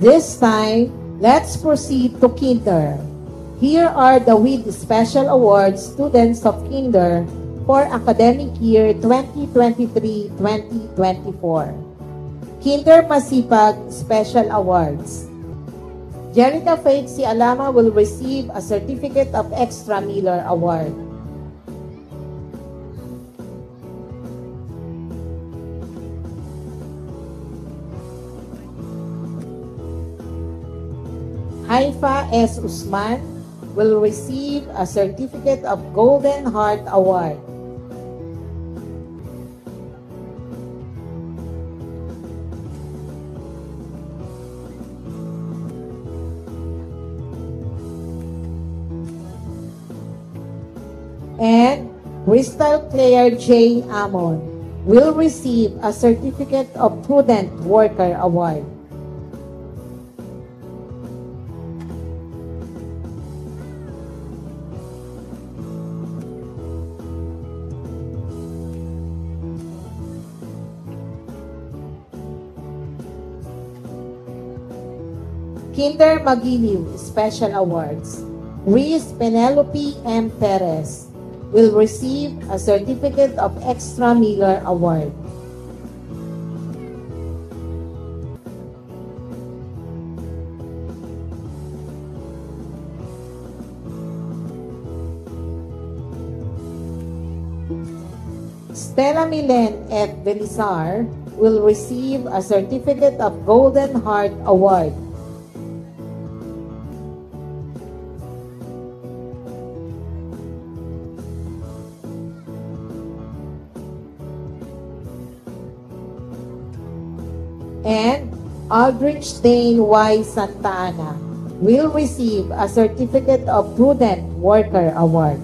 This time, let's proceed to Kinder. Here are the with special awards students of Kinder for academic year 2023-2024. Kinder Masipag Special Awards. Jerica Faith C. Alama will receive a Certificate of Extra Miller Award. Haifa S. Usman will receive a Certificate of Golden Heart Award. And Crystal Claire J. Amon will receive a Certificate of Prudent Worker Award. Kinder Magiliw Special Awards. Reese Penelope M. Perez will receive a Certificate of Extra Miller Award. Stella Milen F. Belisar will receive a Certificate of Golden Heart Award. And Aldrich Dane Y. Santa Ana will receive a Certificate of Prudent Worker Award.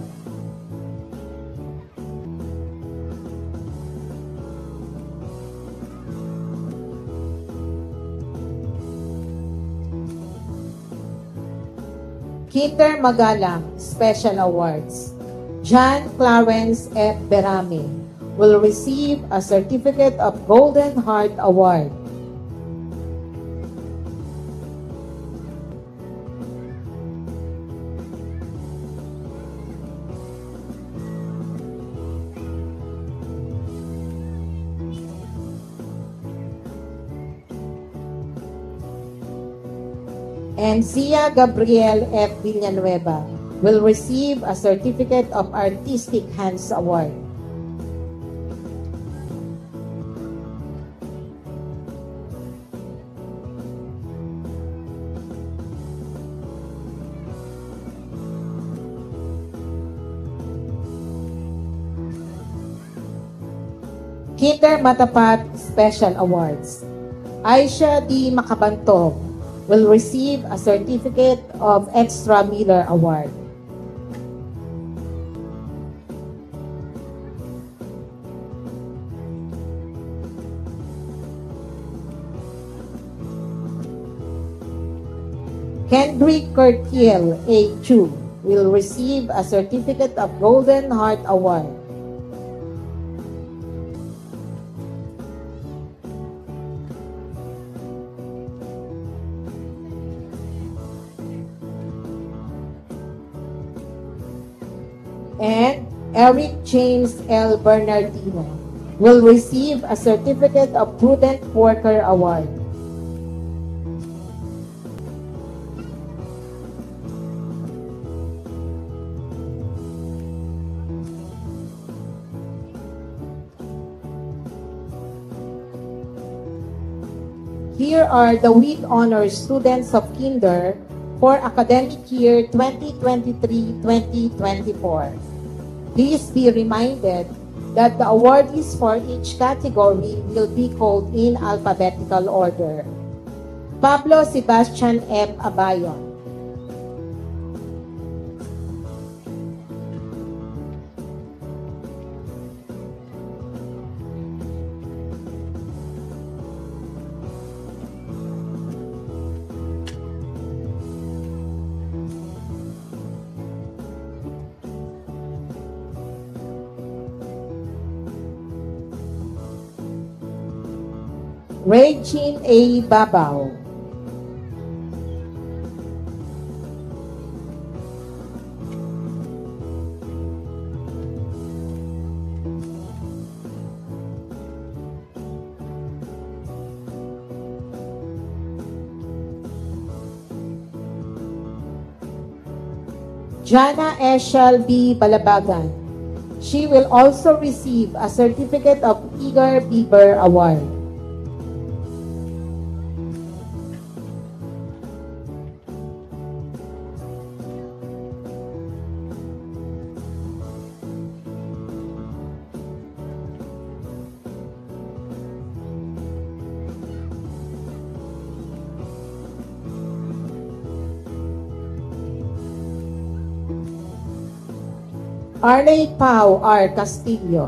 Kinder Magalang Special Awards. John Clarence F. Berame will receive a Certificate of Golden Heart Award. And Zia Gabriel F. Villanueva will receive a Certificate of Artistic Hands Award. Kinder Matapat Special Awards. Aisha D. Makabantog will receive a Certificate of Extra Miller Award. Kendrick Curtiel A. Chu will receive a Certificate of Golden Heart Award. And Eric James L. Bernardino will receive a Certificate of Prudent Worker Award. Here are the with honors students of Kinder for academic year 2023-2024. Please be reminded that the awardees for each category will be called in alphabetical order. Pablo Sebastian M. Abayon. Regine A. Babao. Jana Eshel B. Balabagan. She will also receive a Certificate of Edgar Bieber Award. Arley Pau R. Castillo.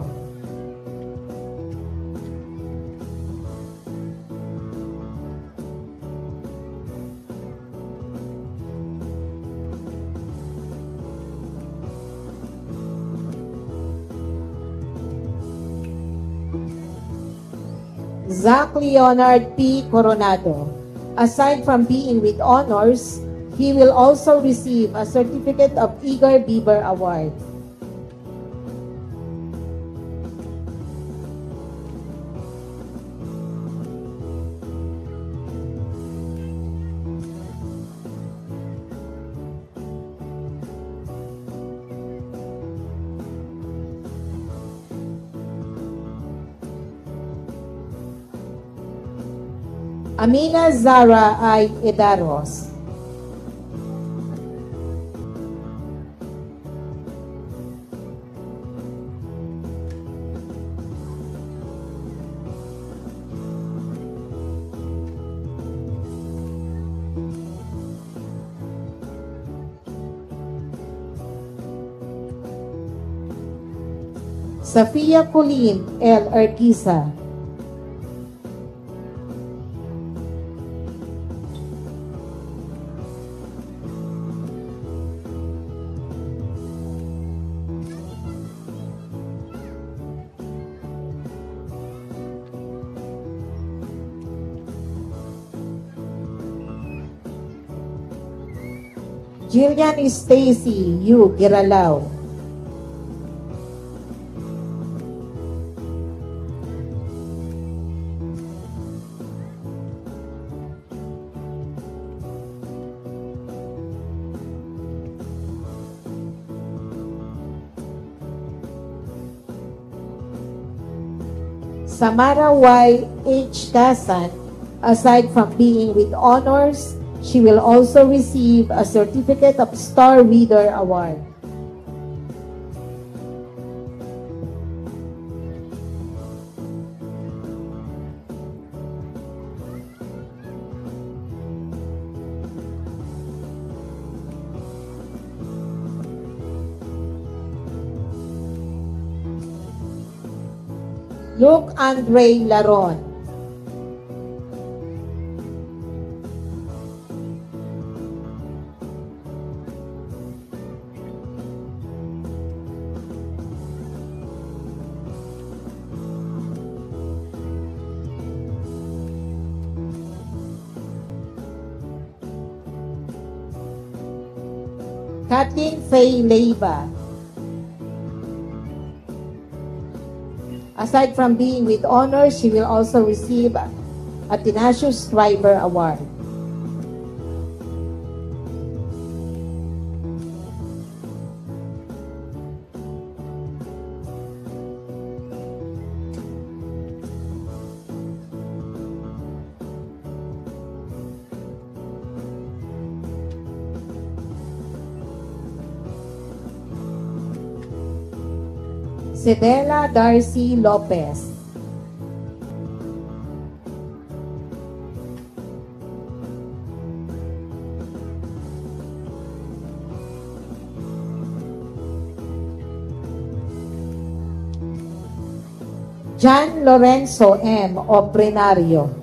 Zach Leonard P. Coronado. Aside from being with honors, he will also receive a Certificate of Edgar Bieber Award. Amina Zara I. Edaros. Safia Colleen L. Arquisa. Jillian Stacy Yu Giralao. Samara Y. H. Kasan, aside from being with honors, she will also receive a Certificate of Star Reader Award. Luke Andre Laron. Kathleen Faye Leiva. Aside from being with honors, she will also receive a Tenacious Striver Award. Cedella Darcy Lopez. John Lorenzo M. Oprenario.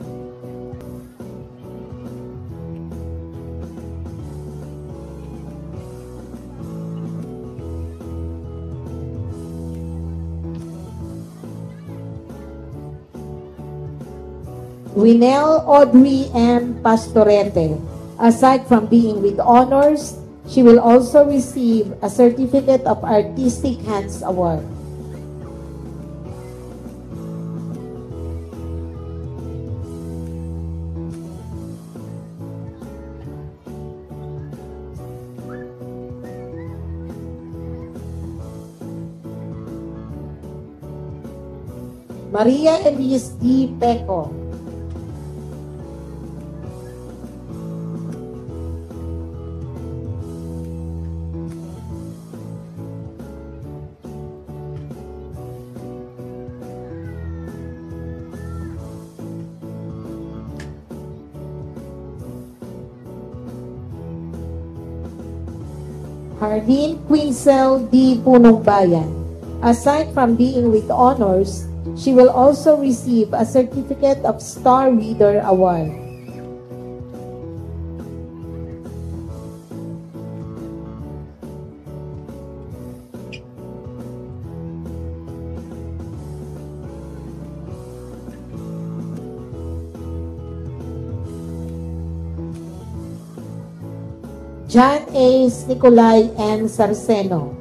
Winel Audrey M. Pastorete. Aside from being with honors, she will also receive a Certificate of Artistic Hands Award. Maria Elise D. Peco. Hardin Quincel D. Punong Bayan. Aside from being with honors, she will also receive a Certificate of Star Reader Award. John A. Nicolay N. Sarceno.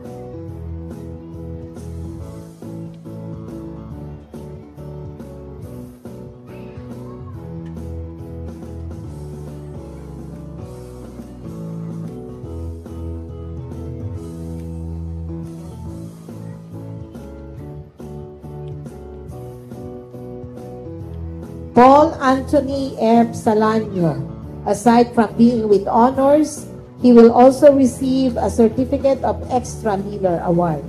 Paul Anthony F. Salanyo. Aside from being with honors, he will also receive a Certificate of Extra Miller Award.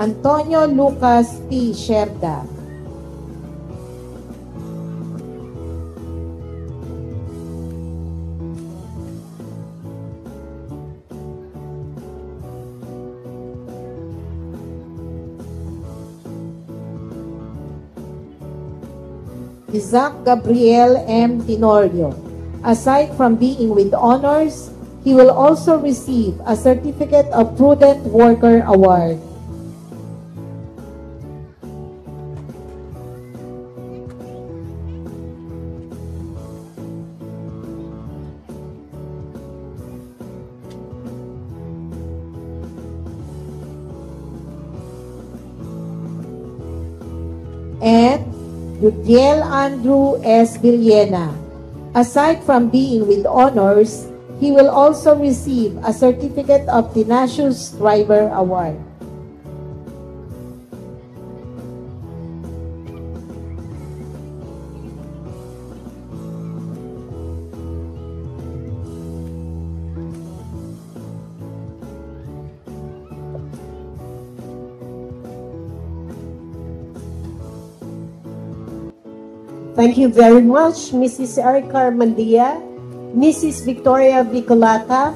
Antonio Lucas P. Sherda. Isaac Gabriel M. Tenorio. Aside from being with honors, he will also receive a Certificate of Prudent Worker Award. And Yudiel Andrew S. Villena. Aside from being with honors, he will also receive a Certificate of Tenacious Striver Award. Thank you very much, Mrs. Erica Armandia, Mrs. Victoria Bicolata,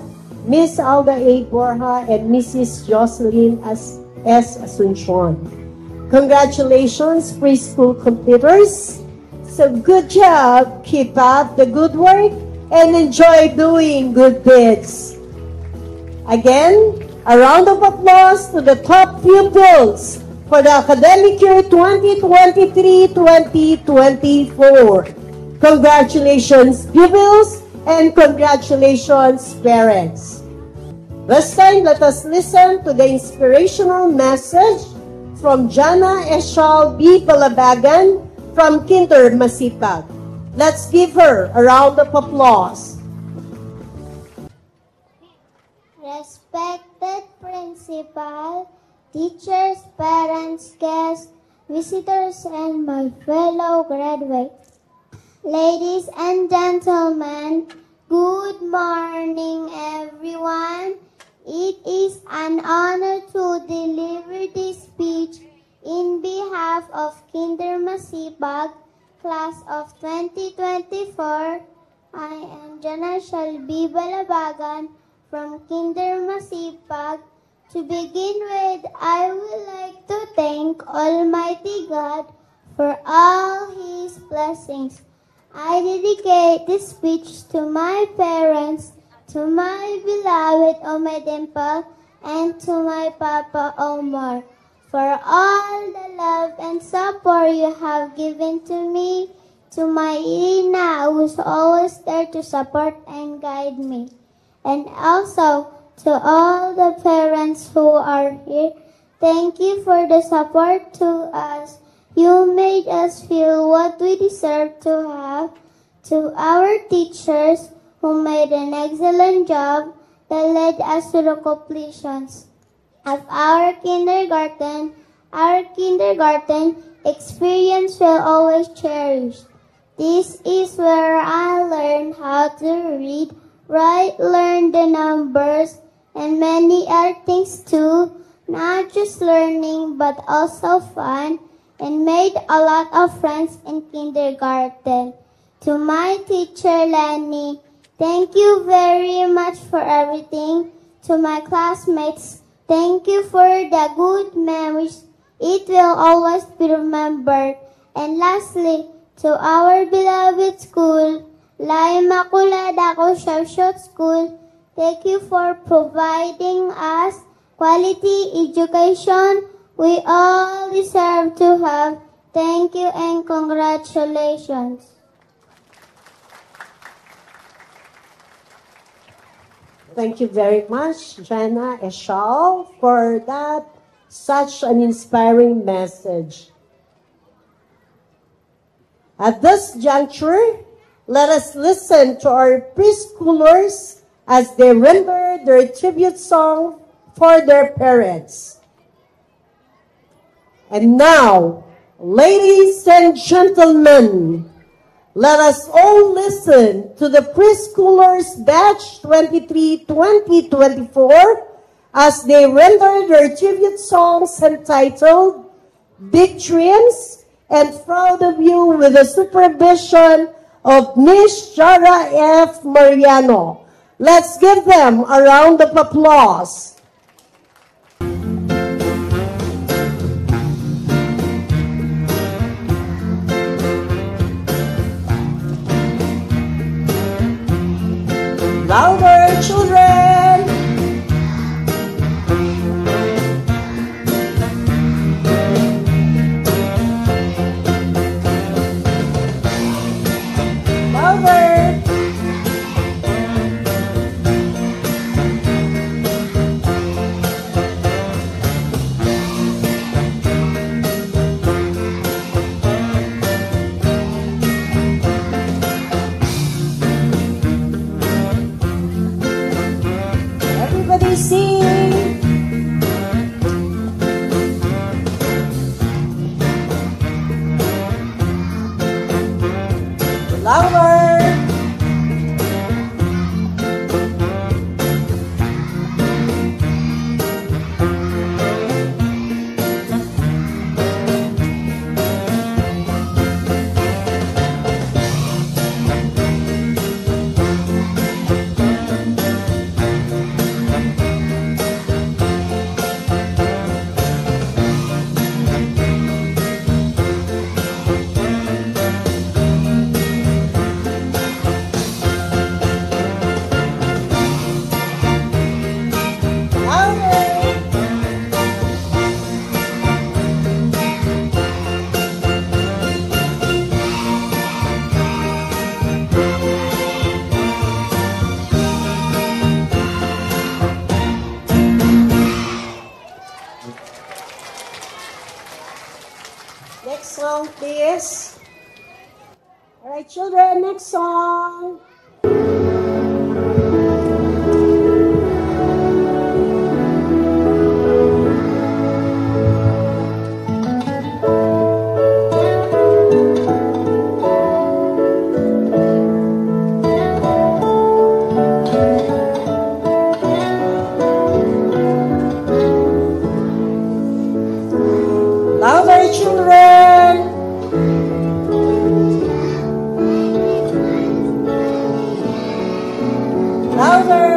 Miss Alda A. Borja, and Mrs. Jocelyn S. Asuncion. Congratulations, preschool completers. So good job. Keep up the good work and enjoy doing good deeds. Again, a round of applause to the top pupils for the academic year 2023-2024. Congratulations, pupils, and congratulations, parents. This time, let us listen to the inspirational message from Jana Eshal B. Balabagan from Kinder Masipag. Let's give her a round of applause. Respected principal, teachers, parents, guests, visitors, and my fellow graduates. Ladies and gentlemen, good morning everyone. It is an honor to deliver this speech in behalf of Kinder Masipag, class of 2024. I am Jana Shalbi Balabagan from Kinder Masipag. To begin with, I would like to thank Almighty God for all His blessings. I dedicate this speech to my parents, to my beloved Ome Dimple, and to my Papa Omar, for all the love and support you have given to me, to my Irina, who is always there to support and guide me, and also to all the parents who are here. Thank you for the support to us. You made us feel what we deserve to have. To our teachers who made an excellent job that led us to the completions of our kindergarten experience will always cherish. This is where I learned how to read, write, learn the numbers, and many other things too. Not just learning, but also fun, and made a lot of friends in kindergarten. To my teacher, Lenny, thank you very much for everything. To my classmates, thank you for the good memories. It will always be remembered. And lastly, to our beloved school, La Immaculada Concepcion School, thank you for providing us quality education we all deserve to have. Thank you and congratulations. Thank you very much, Jana Eshal, for that such an inspiring message. At this juncture, let us listen to our preschoolers as they render their tribute song for their parents. And now, ladies and gentlemen, let us all listen to the preschoolers batch 23-2024 as they render their tribute songs entitled Big Dreams and Proud of You with the supervision of Miss Jara F. Mariano. Let's give them a round of applause. Louder, children! Louder! Everybody sing! Louder! practice. All right, children, next song. Louder, children. Louder.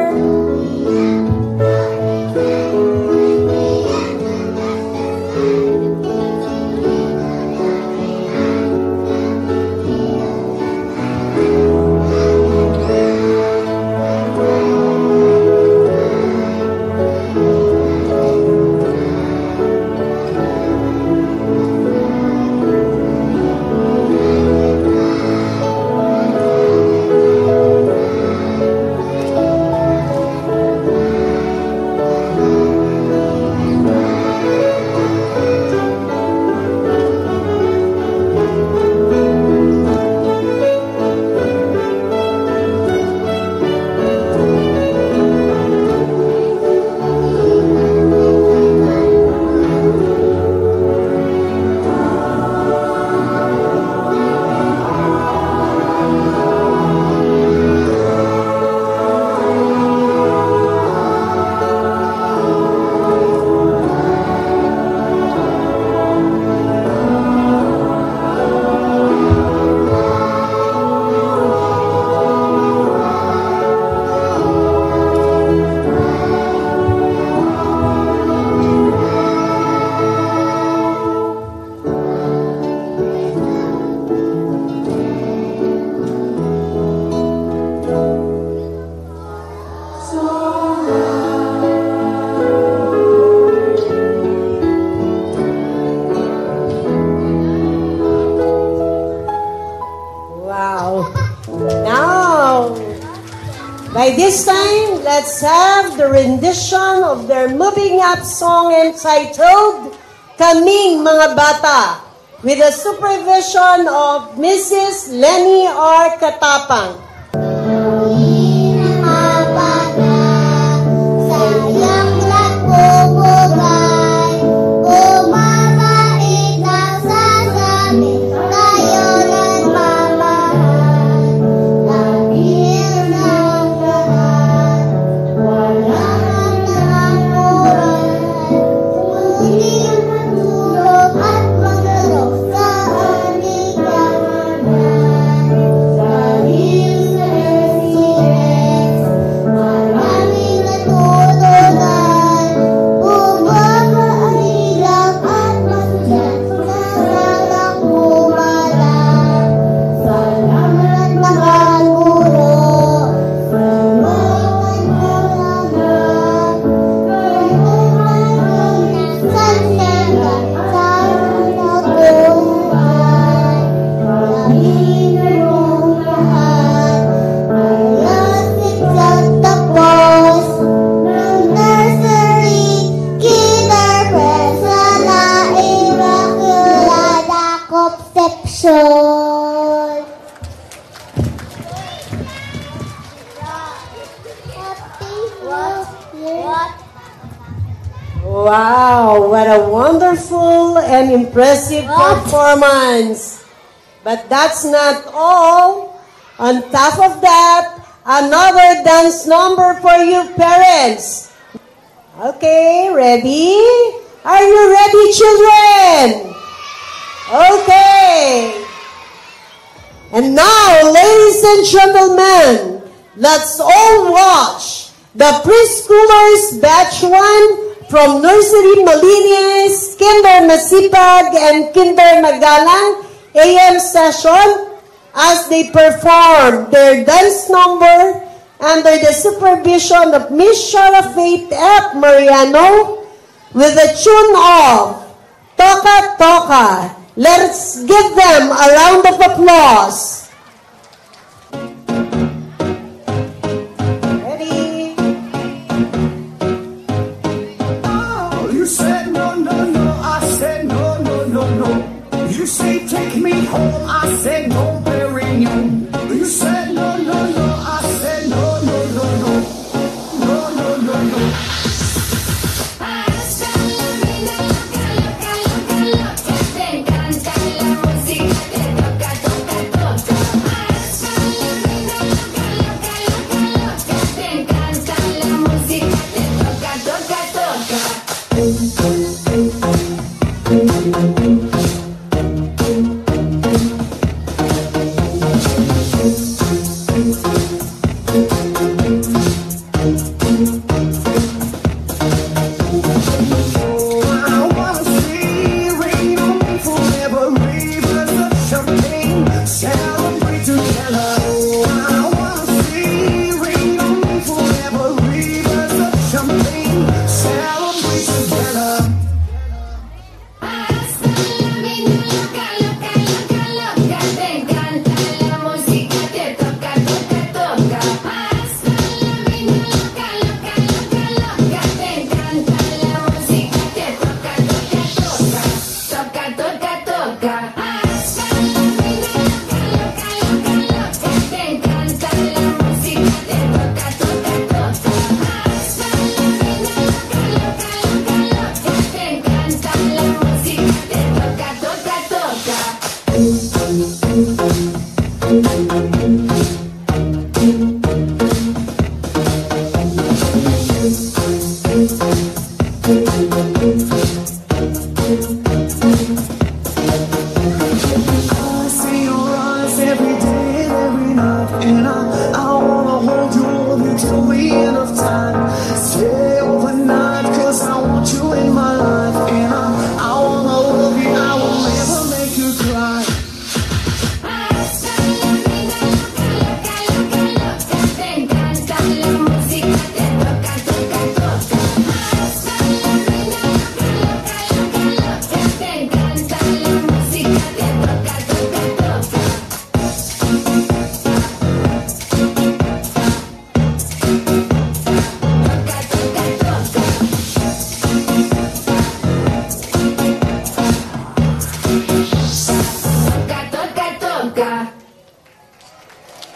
By this time, let's have the rendition of their moving up song entitled Kaming Mga Bata with the supervision of Mrs. Lenny R. Katapang. Wow, what a wonderful and impressive performance. But that's not all. On top of that, another dance number for you parents. Okay, ready? Are you ready, children? Okay. And now, ladies and gentlemen, let's all watch the preschoolers batch 1 from Nursery Malinis, Kinder Masipag, and Kinder Magalang AM session as they perform their dance number under the supervision of Miss Shara Faith F. Mariano with the tune of Toka Toka. Let's give them a round of applause. You say, take me home. I said no, Perignon. You said no, no, no. I said no, no, no, no. No, no, no, no. Te encanta la música, te toca, toca, toca. Te encanta la música, te toca, toca, toca.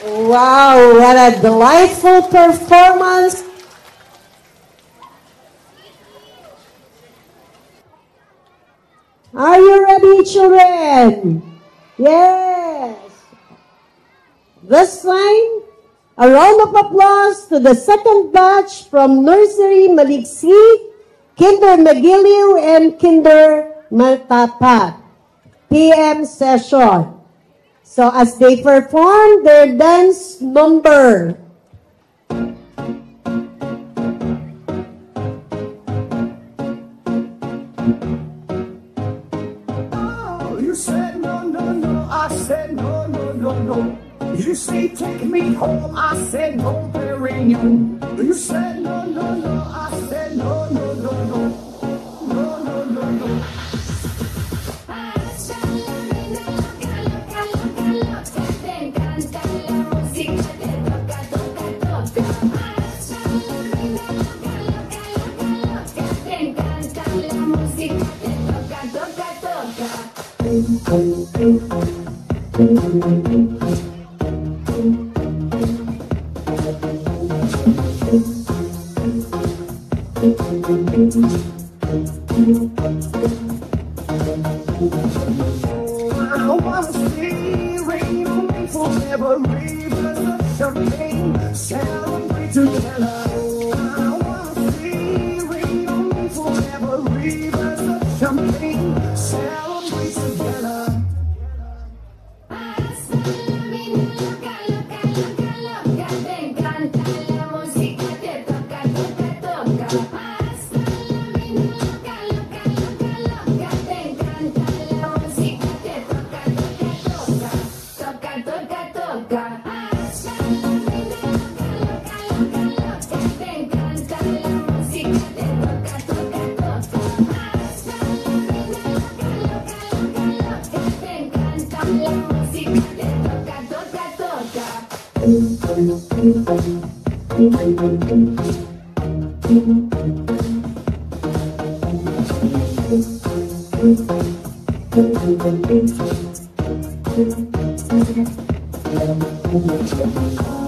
Wow, what a delightful performance. Are you ready, children? Yes. This time, a round of applause to the second batch from Nursery Maligsi, Kinder Magiliw, and Kinder Maltapat. PM session. So as they perform their dance number. Oh, you said no, no, no. I said no, no, no, no. You say take me home. I said no, Perignon. You said no, no, no. I said no, no, no, no. No, no, no, no. I wanna see rain on me forever, rivers of champagne, celebrate together. I wanna see rain on me forever, rivers of champagne, celebrate together. Te encanta la música, te toca, toca, toca. Te encanta la música, te toca, toca, toca. Toca, toca, toca. Te encanta la música, te toca, toca, toca. Te encanta la música, te toca, toca, toca. I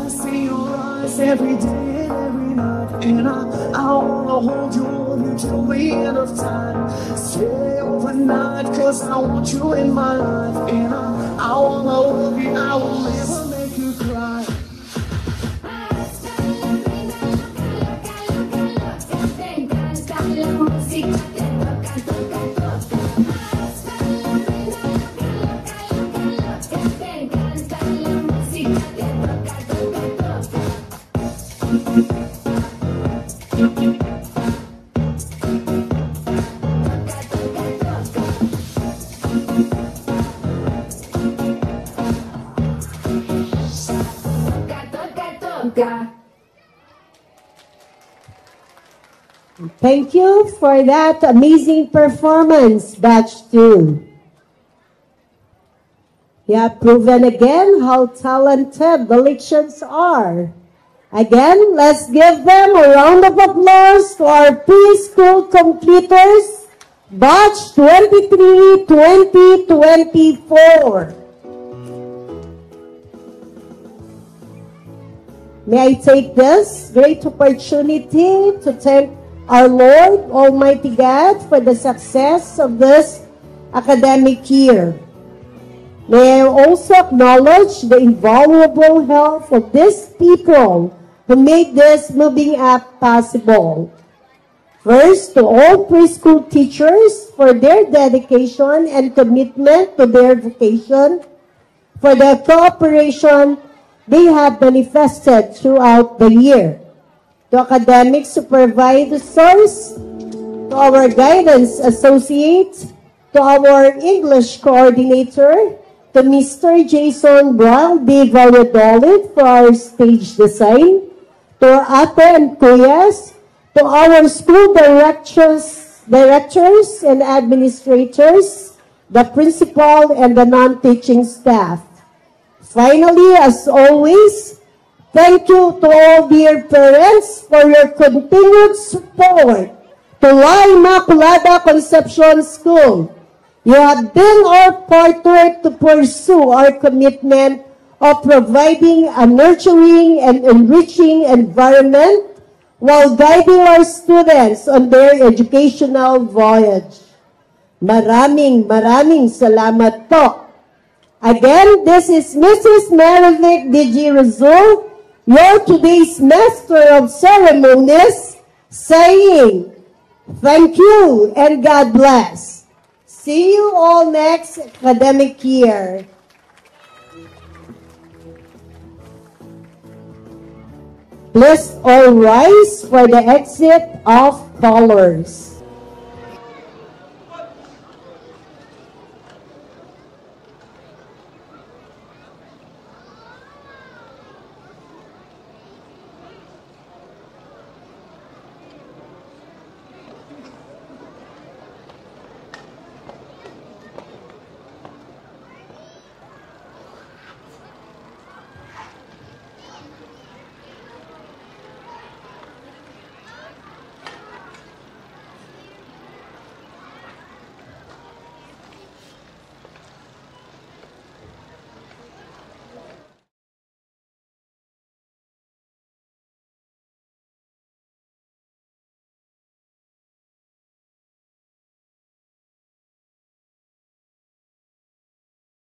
see your eyes every day and every night, and I wanna hold you till the end of time. Stay overnight, cause I want you in my life, and I wanna love you, I will never make you cry. Thank you for that amazing performance, Batch 2. You have proven again how talented the Lichens are. Again, let's give them a round of applause to our preschool completers, Batch 23-2024. May I take this great opportunity to thank our Lord Almighty God for the success of this academic year. May I also acknowledge the invaluable help of these people who made this moving up possible. First, to all preschool teachers for their dedication and commitment to their vocation, for the cooperation they have manifested throughout the year. To academic supervisors, to our guidance associate, to our English coordinator, to Mr. Jason Brown de Valladolid for our stage design, to our ate and kuyas, to our school directors and administrators, the principal and the non-teaching staff. Finally, as always, thank you to all dear parents for your continued support to La Immaculada Concepcion School. You have been our partner to pursue our commitment of providing a nurturing and enriching environment while guiding our students on their educational voyage. Maraming salamat po. Again, this is Mrs. Marivic D.G. Rizul, your today's Master of Ceremonies, saying, thank you and God bless. See you all next academic year. Please all rise for the exit of colors.